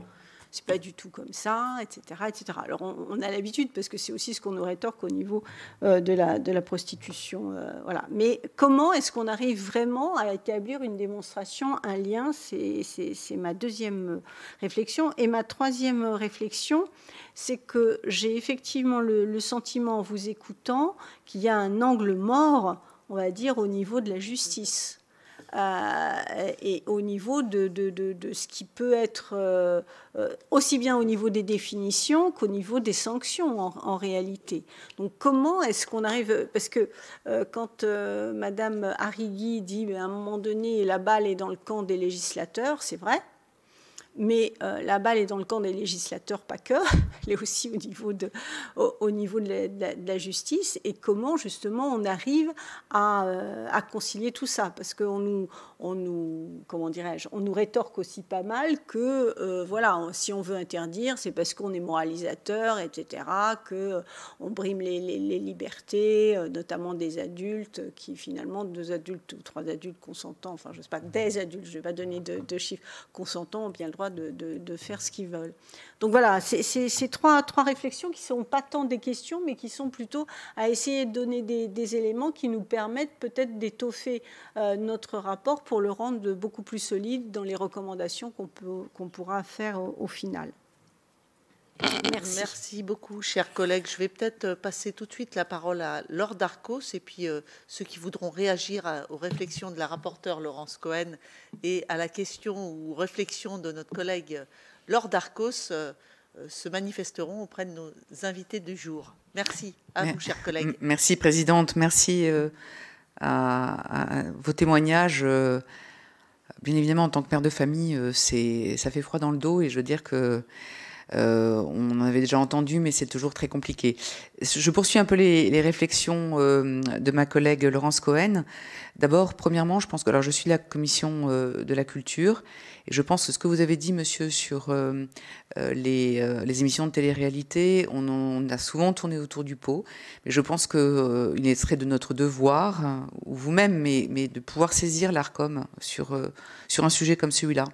F: c'est pas du tout comme ça, etc. etc. » Alors on a l'habitude, parce que c'est aussi ce qu'on nous rétorque au niveau de la prostitution. Voilà. Mais comment est-ce qu'on arrive vraiment à établir une démonstration, un lien? C'est ma deuxième réflexion. Et ma troisième réflexion, c'est que j'ai effectivement le sentiment, en vous écoutant, qu'il y a un angle mort, on va dire, au niveau de la justice. Et au niveau de ce qui peut être aussi bien au niveau des définitions qu'au niveau des sanctions en réalité. Donc comment est-ce qu'on arrive, parce que quand Madame Arrigui dit à un moment donné la balle est dans le camp des législateurs, c'est vrai. Mais la balle est dans le camp des législateurs, pas que, elle est aussi au niveau de la justice. Et comment, justement, on arrive à concilier tout ça? Parce qu'on nous rétorque aussi pas mal que, voilà, si on veut interdire, c'est parce qu'on est moralisateur, etc., qu'on brime les libertés, notamment des adultes, qui finalement, 2 adultes ou 3 adultes consentants, enfin, je ne sais pas, des adultes, je ne vais pas donner de chiffres, consentants ont bien le droit de faire ce qu'ils veulent. Donc voilà, c'est trois réflexions qui ne sont pas tant des questions, mais qui sont plutôt à essayer de donner des éléments qui nous permettent peut-être d'étoffer notre rapport pour le rendre beaucoup plus solide dans les recommandations qu'on pourra faire au final.
A: Merci beaucoup, chers collègues. Je vais peut-être passer tout de suite la parole à Laure Darcos et puis ceux qui voudront réagir aux réflexions de la rapporteure Laurence Cohen et à la question ou réflexion de notre collègue Laure Darcos se manifesteront auprès de nos invités du jour. Merci à vous, chers collègues.
G: Merci, Présidente. Merci à vos témoignages. Bien évidemment, en tant que mère de famille, ça fait froid dans le dos, et je veux dire que on en avait déjà entendu, mais c'est toujours très compliqué. Je poursuis un peu les réflexions de ma collègue Laurence Cohen. D'abord, premièrement, je pense que, alors, je suis de la commission de la culture, et je pense que ce que vous avez dit, monsieur, sur les émissions de télé-réalité, on a souvent tourné autour du pot, mais je pense qu'il serait de notre devoir, ou vous-même, mais de pouvoir saisir l'ARCOM sur un sujet comme celui-là,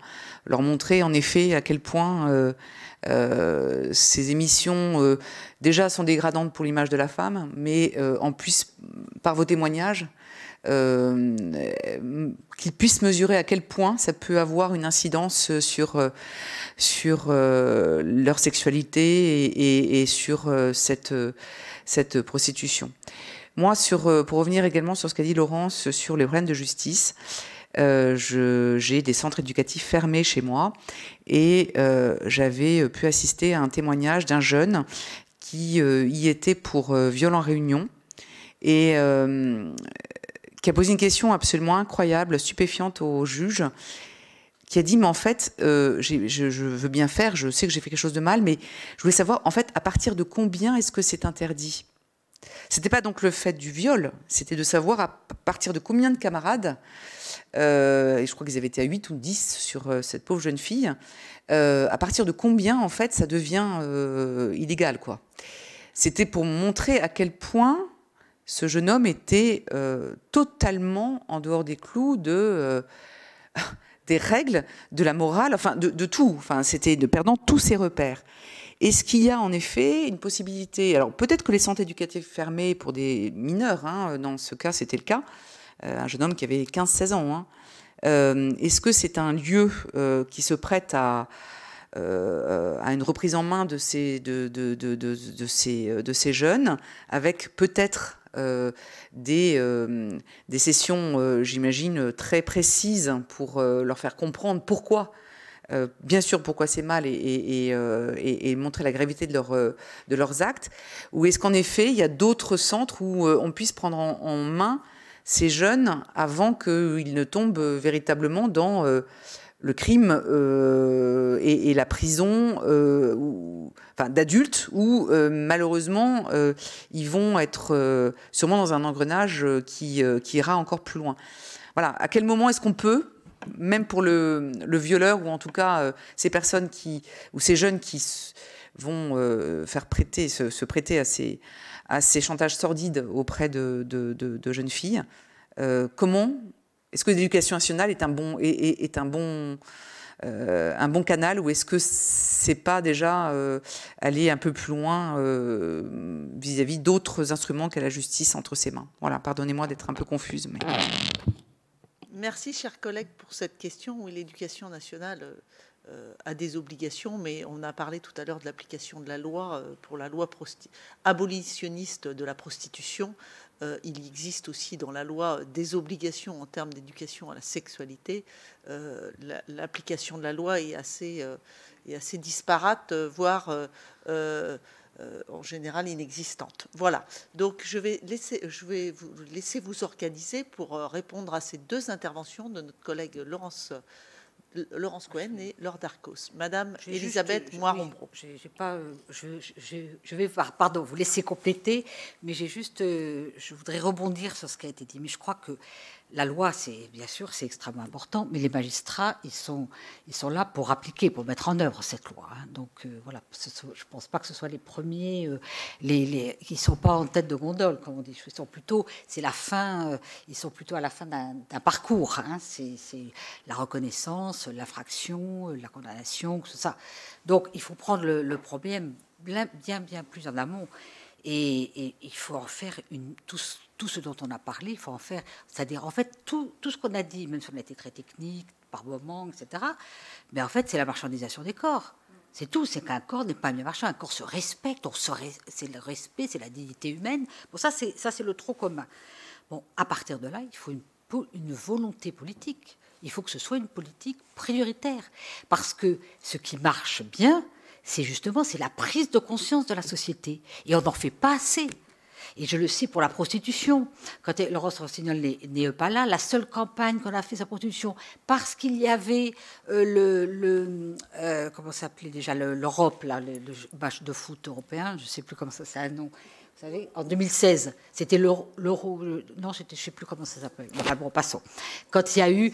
G: leur montrer en effet à quel point ces émissions déjà sont dégradantes pour l'image de la femme, mais en plus, par vos témoignages, qu'ils puissent mesurer à quel point ça peut avoir une incidence sur leur sexualité et sur cette prostitution. Moi, pour revenir également sur ce qu'a dit Laurence sur les problèmes de justice, j'ai des centres éducatifs fermés chez moi, et j'avais pu assister à un témoignage d'un jeune qui y était pour viol en réunion, et qui a posé une question absolument incroyable, stupéfiante au juge, qui a dit, mais en fait, je veux bien faire, je sais que j'ai fait quelque chose de mal, mais je voulais savoir, en fait, à partir de combien est-ce que c'est interdit ? C'était pas donc le fait du viol, c'était de savoir à partir de combien de camarades, et je crois qu'ils avaient été à 8 ou 10 sur cette pauvre jeune fille, à partir de combien, en fait, ça devient illégal, quoi. C'était pour montrer à quel point ce jeune homme était totalement en dehors des clous des règles, de la morale, enfin de tout. Enfin, c'était de perdant tous ses repères. Est-ce qu'il y a en effet une possibilité, alors peut-être que les centres éducatifs fermés pour des mineurs, hein, dans ce cas c'était le cas, un jeune homme qui avait 15-16 ans, hein, est-ce que c'est un lieu qui se prête à une reprise en main de ces jeunes, avec peut-être des sessions, j'imagine, très précises pour leur faire comprendre pourquoi, bien sûr, pourquoi c'est mal, et montrer la gravité de leurs actes, ou est-ce qu'en effet, il y a d'autres centres où on puisse prendre en main ces jeunes avant qu'ils ne tombent véritablement dans le crime et la prison d'adultes, où malheureusement ils vont être sûrement dans un engrenage qui ira encore plus loin. Voilà. À quel moment est-ce qu'on peut, même pour le violeur, ou en tout cas ces personnes ou ces jeunes qui vont se prêter à ces chantages sordides auprès de jeunes filles, comment est-ce que l'éducation nationale est un bon canal, ou est-ce que c'est pas déjà aller un peu plus loin vis-à-vis d'autres instruments qu'a la justice entre ses mains? Voilà, pardonnez-moi d'être un peu confuse. Mais...
A: Merci, chers collègues, pour cette question où l'éducation nationale a des obligations, mais on a parlé tout à l'heure de l'application de la loi pour la loi abolitionniste de la prostitution. Il existe aussi dans la loi des obligations en termes d'éducation à la sexualité. L'application de la loi est assez disparate, voire en général inexistante. Voilà. Donc je vais vous laisser vous organiser pour répondre à ces deux interventions de notre collègue Laurence Cohen et Laure Darcos. Madame Elisabeth Moiron-Braud.
B: Je vais vous laisser compléter, mais je voudrais rebondir sur ce qui a été dit. Mais je crois que la loi, bien sûr, c'est extrêmement important, mais les magistrats, ils sont là pour appliquer, pour mettre en œuvre cette loi. Hein. Donc voilà, je ne pense pas que ce soit les premiers, qui ne sont pas en tête de gondole, comme on dit. Ils sont plutôt à la fin d'un parcours. Hein. C'est la reconnaissance, l'infraction, la condamnation, tout ça. Donc il faut prendre le problème bien plus en amont. Et il faut en faire tout ce dont on a parlé, il faut en faire, c'est-à-dire en fait tout ce qu'on a dit, même si on a été très technique par moments, etc. Mais en fait c'est la marchandisation des corps. C'est tout, c'est qu'un corps n'est pas un bien marchand, un corps se respecte, c'est le respect, c'est la dignité humaine. Bon, ça c'est le trop commun. Bon, à partir de là, il faut une volonté politique. Il faut que ce soit une politique prioritaire, parce que ce qui marche bien, c'est la prise de conscience de la société. Et on n'en fait pas assez. Et je le sais pour la prostitution. Quand Laurence Rossignol n'est pas là, la seule campagne qu'on a fait sur la prostitution, parce qu'il y avait comment ça s'appelait déjà, l'Europe, là, le match de foot européen, je ne sais plus comment ça, c'est un nom. Vous savez, en 2016, c'était l'euro, non, je ne sais plus comment ça s'appelle. Bon, passons. Quand il y a eu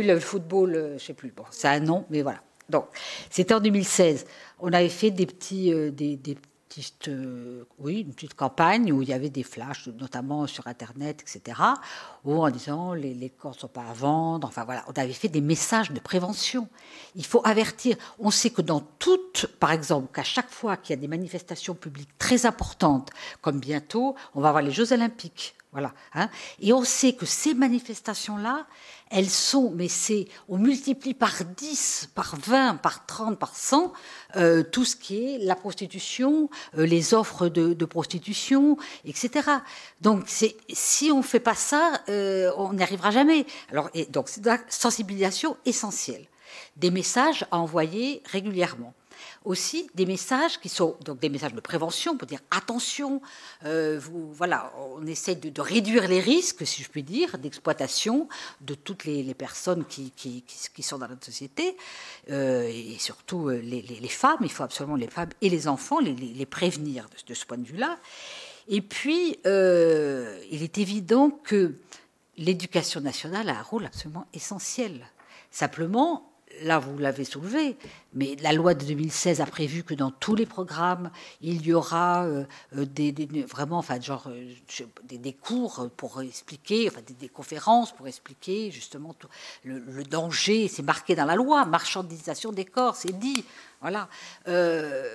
B: le football, je ne sais plus, bon, c'est un nom, mais voilà. Donc, c'était en 2016. On avait fait une petite campagne où il y avait des flashs, notamment sur Internet, etc., où en disant les corps ne sont pas à vendre. Enfin voilà, on avait fait des messages de prévention. Il faut avertir. On sait que dans par exemple, qu'à chaque fois qu'il y a des manifestations publiques très importantes, comme bientôt, on va avoir les Jeux Olympiques. Voilà, hein. Et on sait que ces manifestations-là, elles sont, on multiplie par 10, par 20, par 30, par 100, tout ce qui est la prostitution, les offres de prostitution, etc. Donc, si on ne fait pas ça, on n'y arrivera jamais. Alors, donc, c'est de la sensibilisation essentielle. Des messages à envoyer régulièrement. Aussi des messages qui sont donc des messages de prévention pour dire attention, voilà, on essaie de réduire les risques, si je puis dire, d'exploitation de toutes les personnes qui sont dans notre société, et surtout les femmes. Il faut absolument les femmes et les enfants les prévenir de ce point de vue-là. Et puis, il est évident que l'éducation nationale a un rôle absolument essentiel. Simplement, là, vous l'avez soulevé, mais la loi de 2016 a prévu que dans tous les programmes, il y aura vraiment, enfin, genre, des cours pour expliquer, enfin, des conférences pour expliquer justement le danger. C'est marqué dans la loi, marchandisation des corps, c'est dit. Voilà.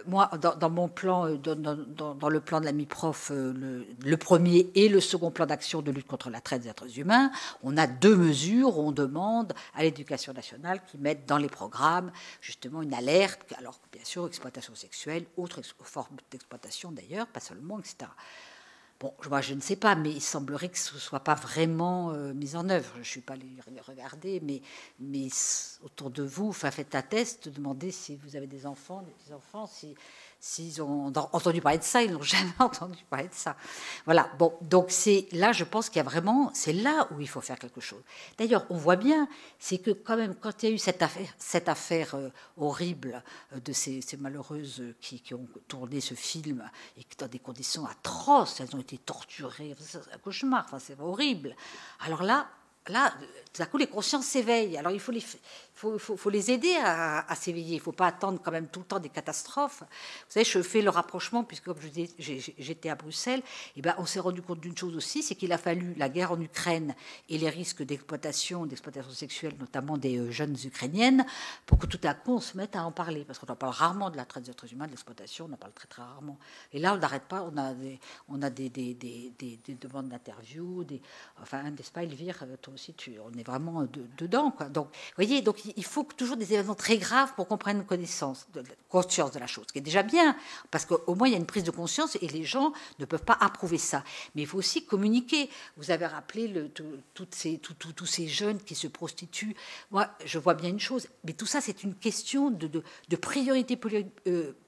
B: Moi, dans mon plan, dans le plan de la MIPROF, le premier et le second plan d'action de lutte contre la traite des êtres humains, on a 2 mesures où on demande à l'éducation nationale qu'ils mettent dans les programmes justement une alerte. Alors, bien sûr, exploitation sexuelle, autres formes d'exploitation d'ailleurs, pas seulement, etc. Bon, moi, je ne sais pas, mais il semblerait que ce ne soit pas vraiment mis en œuvre. Je ne suis pas allée regarder, mais autour de vous, enfin, faites un test, demandez si vous avez des enfants, des petits-enfants, s'ils ont entendu parler de ça, ils n'ont jamais entendu parler de ça. Voilà, bon, donc c'est là, je pense qu'il y a vraiment, c'est là où il faut faire quelque chose. D'ailleurs, on voit bien, c'est que quand même, quand il y a eu cette affaire horrible de ces malheureuses qui ont tourné ce film, et qui dans des conditions atroces, elles ont été torturées, c'est un cauchemar, enfin, c'est horrible. Alors là, tout à coup, les consciences s'éveillent. Alors, il faut les aider à s'éveiller. Il ne faut pas attendre quand même tout le temps des catastrophes. Vous savez, je fais le rapprochement, puisque comme je dis, j'étais à Bruxelles, et ben, on s'est rendu compte d'une chose aussi, c'est qu'il a fallu la guerre en Ukraine et les risques d'exploitation sexuelle, notamment des jeunes Ukrainiennes, pour que tout à coup, on se mette à en parler. Parce qu'on en parle rarement de la traite des êtres humains, de l'exploitation, on en parle très, très rarement. Et là, on n'arrête pas, on a des demandes d'interview, enfin, n'est-ce pas, Elvire, toi aussi, on est vraiment dedans, quoi. Donc, vous voyez, donc il faut toujours des événements très graves pour qu'on prenne conscience de la chose, ce qui est déjà bien, parce qu'au moins il y a une prise de conscience et les gens ne peuvent pas approuver ça. Mais il faut aussi communiquer. Vous avez rappelé tous ces jeunes qui se prostituent. Moi, je vois bien une chose, mais tout ça, c'est une question de priorité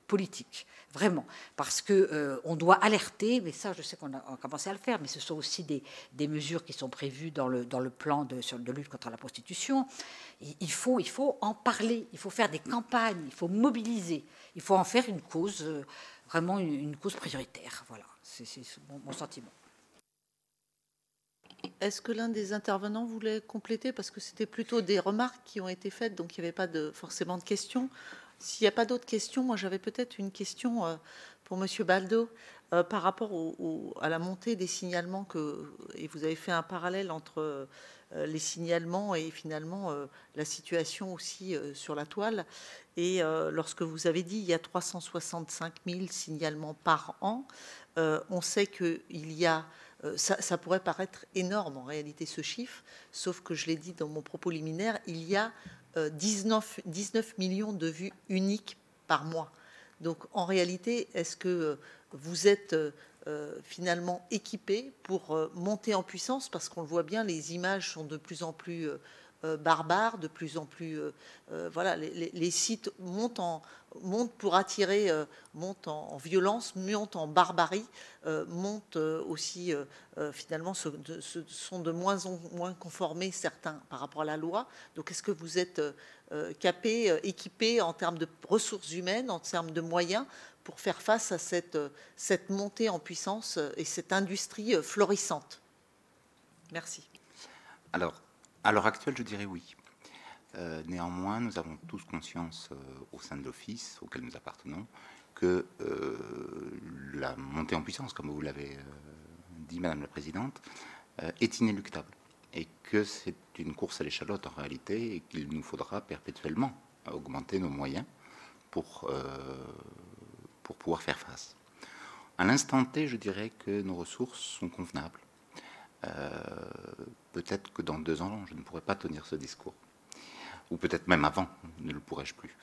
B: politique. Vraiment, parce qu'on doit alerter, mais ça, je sais qu'on a commencé à le faire, mais ce sont aussi des mesures qui sont prévues dans le plan de lutte contre la prostitution. Il faut en parler, il faut faire des campagnes, il faut mobiliser, il faut en faire une cause, vraiment une cause prioritaire. Voilà, c'est mon sentiment.
A: Est-ce que l'un des intervenants voulait compléter? Parce que c'était plutôt des remarques qui ont été faites, donc il n'y avait pas forcément de questions. S'il n'y a pas d'autres questions, moi j'avais peut-être une question pour Monsieur Baldo par rapport à la montée des signalements et vous avez fait un parallèle entre les signalements et finalement la situation aussi sur la toile. Et lorsque vous avez dit il y a 365 000 signalements par an, on sait qu'il y a ça pourrait paraître énorme en réalité ce chiffre, sauf que je l'ai dit dans mon propos liminaire, il y a 19 millions de vues uniques par mois. Donc en réalité, est-ce que vous êtes finalement équipé pour monter en puissance? Parce qu'on le voit bien, les images sont de plus en plus barbares, de plus en plus... voilà, les sites montent pour attirer, montent en violence, montent en barbarie, montent aussi, finalement, sont de moins en moins conformés, certains, par rapport à la loi. Donc, est-ce que vous êtes capé, équipé en termes de ressources humaines, en termes de moyens, pour faire face à cette montée en puissance et cette industrie florissante? Merci.
D: Alors, à l'heure actuelle, je dirais oui. Néanmoins, nous avons tous conscience au sein de l'Office auquel nous appartenons que la montée en puissance, comme vous l'avez dit, Madame la Présidente, est inéluctable et que c'est une course à l'échalote en réalité et qu'il nous faudra perpétuellement augmenter nos moyens pour pouvoir faire face. À l'instant T, je dirais que nos ressources sont convenables. Peut-être que dans 2 ans, je ne pourrai pas tenir ce discours. Ou peut-être même avant, ne le pourrai-je plus.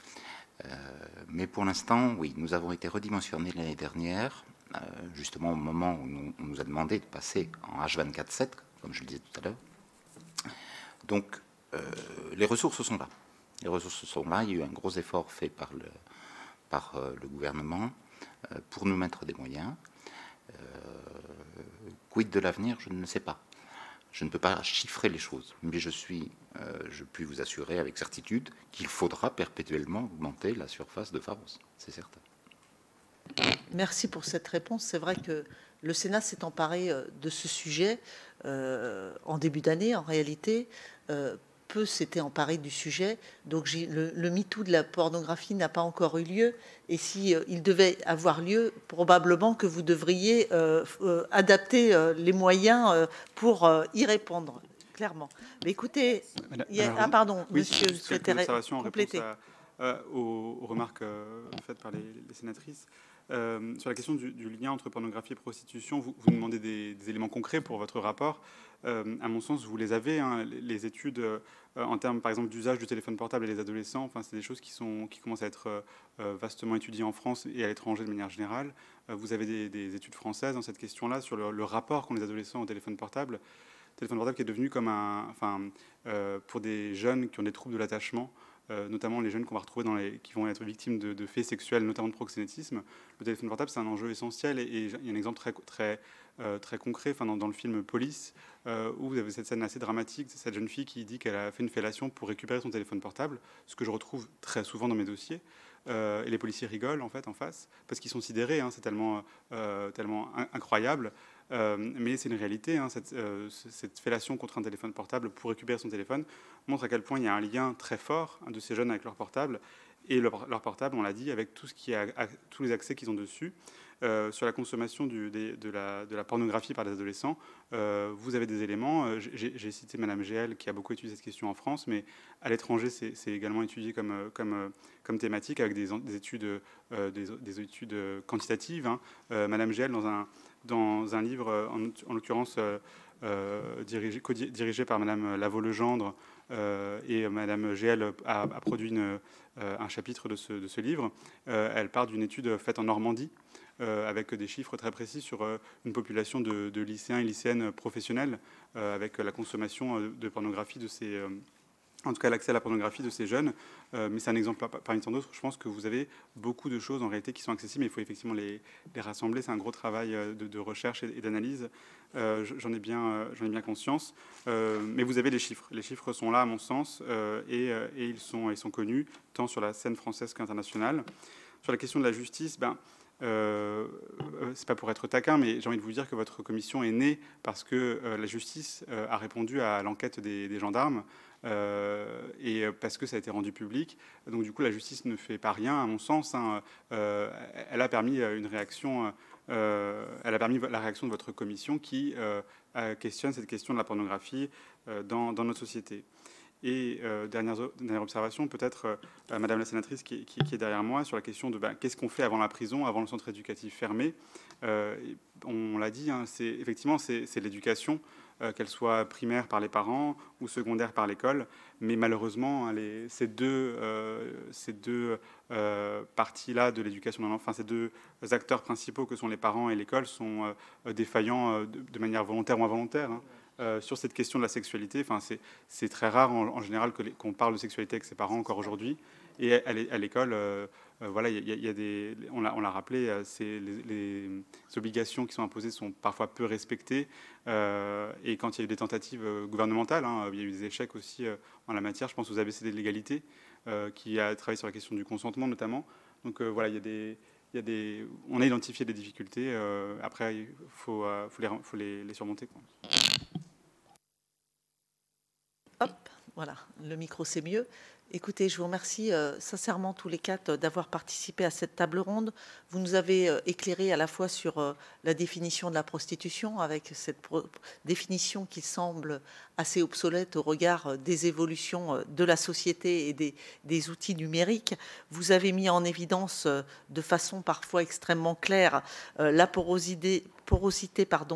D: Mais pour l'instant, oui, nous avons été redimensionnés l'année dernière, justement au moment où on nous a demandé de passer en H24/7, comme je le disais tout à l'heure. Donc, les ressources sont là. Les ressources sont là. Il y a eu un gros effort fait par le gouvernement pour nous mettre des moyens. Quid de l'avenir, je ne sais pas. Je ne peux pas chiffrer les choses, mais je puis vous assurer avec certitude qu'il faudra perpétuellement augmenter la surface de Pharos, c'est certain.
A: Merci pour cette réponse. C'est vrai que le Sénat s'est emparé de ce sujet en début d'année, en réalité. Peu s'étaient emparés du sujet. Donc le MeToo de la pornographie n'a pas encore eu lieu. Et si il devait avoir lieu, probablement que vous devriez adapter les moyens pour y répondre, clairement. Mais écoutez, pardon,
E: oui,
A: monsieur, je souhaitais compléter.
E: Aux remarques faites par les sénatrices. Sur la question du lien entre pornographie et prostitution, vous demandez des éléments concrets pour votre rapport. À mon sens, vous les avez, hein, les études en termes, par exemple, d'usage du téléphone portable et les adolescents. Enfin, c'est des choses qui commencent à être vastement étudiées en France et à l'étranger de manière générale. Vous avez des études françaises dans cette question-là sur le rapport qu'ont les adolescents au téléphone portable. Téléphone portable qui est devenu comme pour des jeunes qui ont des troubles de l'attachement, notamment les jeunes qu'on va retrouver qui vont être victimes de faits sexuels, notamment de proxénétisme. Le téléphone portable, c'est un enjeu essentiel et il y a un exemple très concret dans le film Police, où vous avez cette scène assez dramatique, cette jeune fille qui dit qu'elle a fait une fellation pour récupérer son téléphone portable, ce que je retrouve très souvent dans mes dossiers. Et les policiers rigolent en face, parce qu'ils sont sidérés, hein, c'est tellement incroyable. Mais c'est une réalité, hein, cette fellation contre un téléphone portable pour récupérer son téléphone montre à quel point il y a un lien très fort de ces jeunes avec leur portable, et leur portable, on l'a dit, avec tous les accès qu'ils ont dessus. Sur la consommation de la pornographie par les adolescents, vous avez des éléments. J'ai cité Madame GL qui a beaucoup étudié cette question en France, mais à l'étranger, c'est également étudié comme thématique avec des études quantitatives. Hein. Madame GL, dans un livre, en l'occurrence dirigé par Madame Lavaux-Legendre, et Madame GL a produit un chapitre de ce livre. Elle part d'une étude faite en Normandie, avec des chiffres très précis sur une population de lycéens et lycéennes professionnels, avec la consommation de pornographie en tout cas l'accès à la pornographie de ces jeunes. Mais c'est un exemple parmi tant d'autres. Je pense que vous avez beaucoup de choses en réalité qui sont accessibles, mais il faut effectivement les rassembler. C'est un gros travail de recherche et d'analyse. J'en ai bien conscience. Mais vous avez les chiffres. Les chiffres sont là à mon sens, et ils sont connus tant sur la scène française qu'internationale. Sur la question de la justice, c'est pas pour être taquin, mais j'ai envie de vous dire que votre commission est née parce que la justice a répondu à l'enquête des gendarmes, et parce que ça a été rendu public. Donc du coup, la justice ne fait pas rien, à mon sens. Hein. Elle a permis une réaction. Elle a permis la réaction de votre commission qui questionne cette question de la pornographie dans notre société. Et dernière observation, peut-être, Madame la sénatrice qui est derrière moi, sur la question de qu'est-ce qu'on fait avant la prison, avant le centre éducatif fermé. On l'a dit, hein, effectivement, c'est l'éducation, qu'elle soit primaire par les parents ou secondaire par l'école. Mais malheureusement, hein, ces deux parties-là de l'éducation d'un enfant, ces deux acteurs principaux que sont les parents et l'école, sont défaillants de manière volontaire ou involontaire. Hein. sur cette question de la sexualité. Enfin, c'est très rare en général qu'on parle de sexualité avec ses parents encore aujourd'hui. Et à l'école, voilà, il y a des, on l'a rappelé, les obligations qui sont imposées sont parfois peu respectées. Et quand il y a eu des tentatives gouvernementales, hein, il y a eu des échecs aussi en la matière. Je pense aux ABCD de l'égalité, qui a travaillé sur la question du consentement notamment. Donc voilà, on a identifié des difficultés. Après, il faut les surmonter, quoi.
A: Hop, voilà, le micro c'est mieux. Écoutez, je vous remercie sincèrement tous les quatre d'avoir participé à cette table ronde. Vous nous avez éclairé à la fois sur la définition de la prostitution, avec cette définition qui semble assez obsolète au regard des évolutions de la société et des outils numériques. Vous avez mis en évidence de façon parfois extrêmement claire la porosité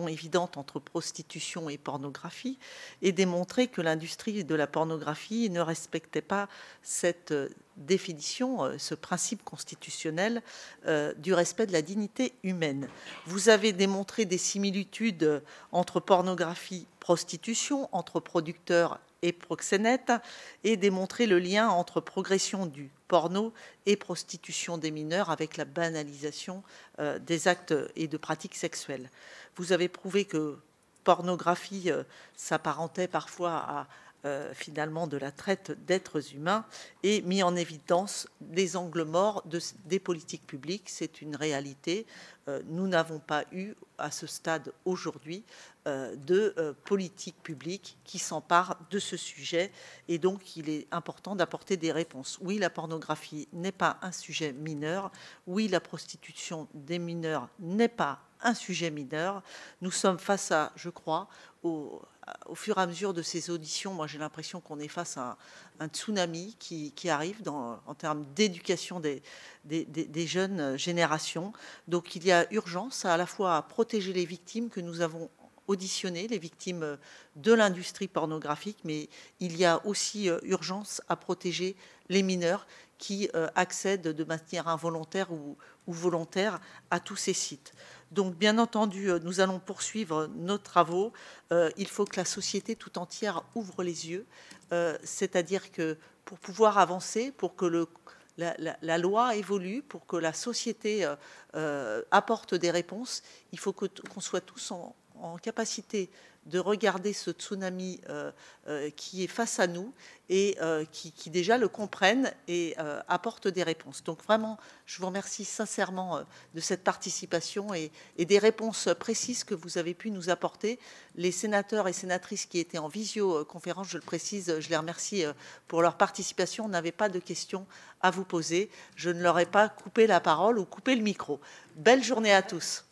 A: évidente entre prostitution et pornographie, et démontrer que l'industrie de la pornographie ne respectait pas cette définition, ce principe constitutionnel du respect de la dignité humaine. Vous avez démontré des similitudes entre pornographie, prostitution, entre producteurs et proxénètes, et démontré le lien entre progression du porno et prostitution des mineurs avec la banalisation des actes et de pratiques sexuelles. Vous avez prouvé que pornographie s'apparentait parfois à finalement de la traite d'êtres humains, et mis en évidence des angles morts des politiques publiques. C'est une réalité. Nous n'avons pas eu à ce stade aujourd'hui de politique publique qui s'empare de ce sujet, et donc il est important d'apporter des réponses. Oui, la pornographie n'est pas un sujet mineur. Oui, la prostitution des mineurs n'est pas un sujet mineur. Nous sommes face à, je crois, au fur et à mesure de ces auditions, moi j'ai l'impression qu'on est face à un tsunami qui arrive en termes d'éducation des jeunes générations. Donc il y a urgence à la fois à protéger les victimes que nous avons auditionnées, les victimes de l'industrie pornographique, mais il y a aussi urgence à protéger les mineurs qui accèdent de manière involontaire ou volontaire à tous ces sites. Donc, bien entendu, nous allons poursuivre nos travaux. Il faut que la société tout entière ouvre les yeux, c'est-à-dire que pour pouvoir avancer, pour que la loi évolue, pour que la société apporte des réponses, il faut qu'on soit tous en capacité de regarder ce tsunami qui est face à nous et qui déjà le comprennent et apporte des réponses. Donc vraiment, je vous remercie sincèrement de cette participation et des réponses précises que vous avez pu nous apporter. Les sénateurs et sénatrices qui étaient en visioconférence, je le précise, je les remercie pour leur participation. On n'avait pas de questions à vous poser. Je ne leur ai pas coupé la parole ou coupé le micro. Belle journée à tous.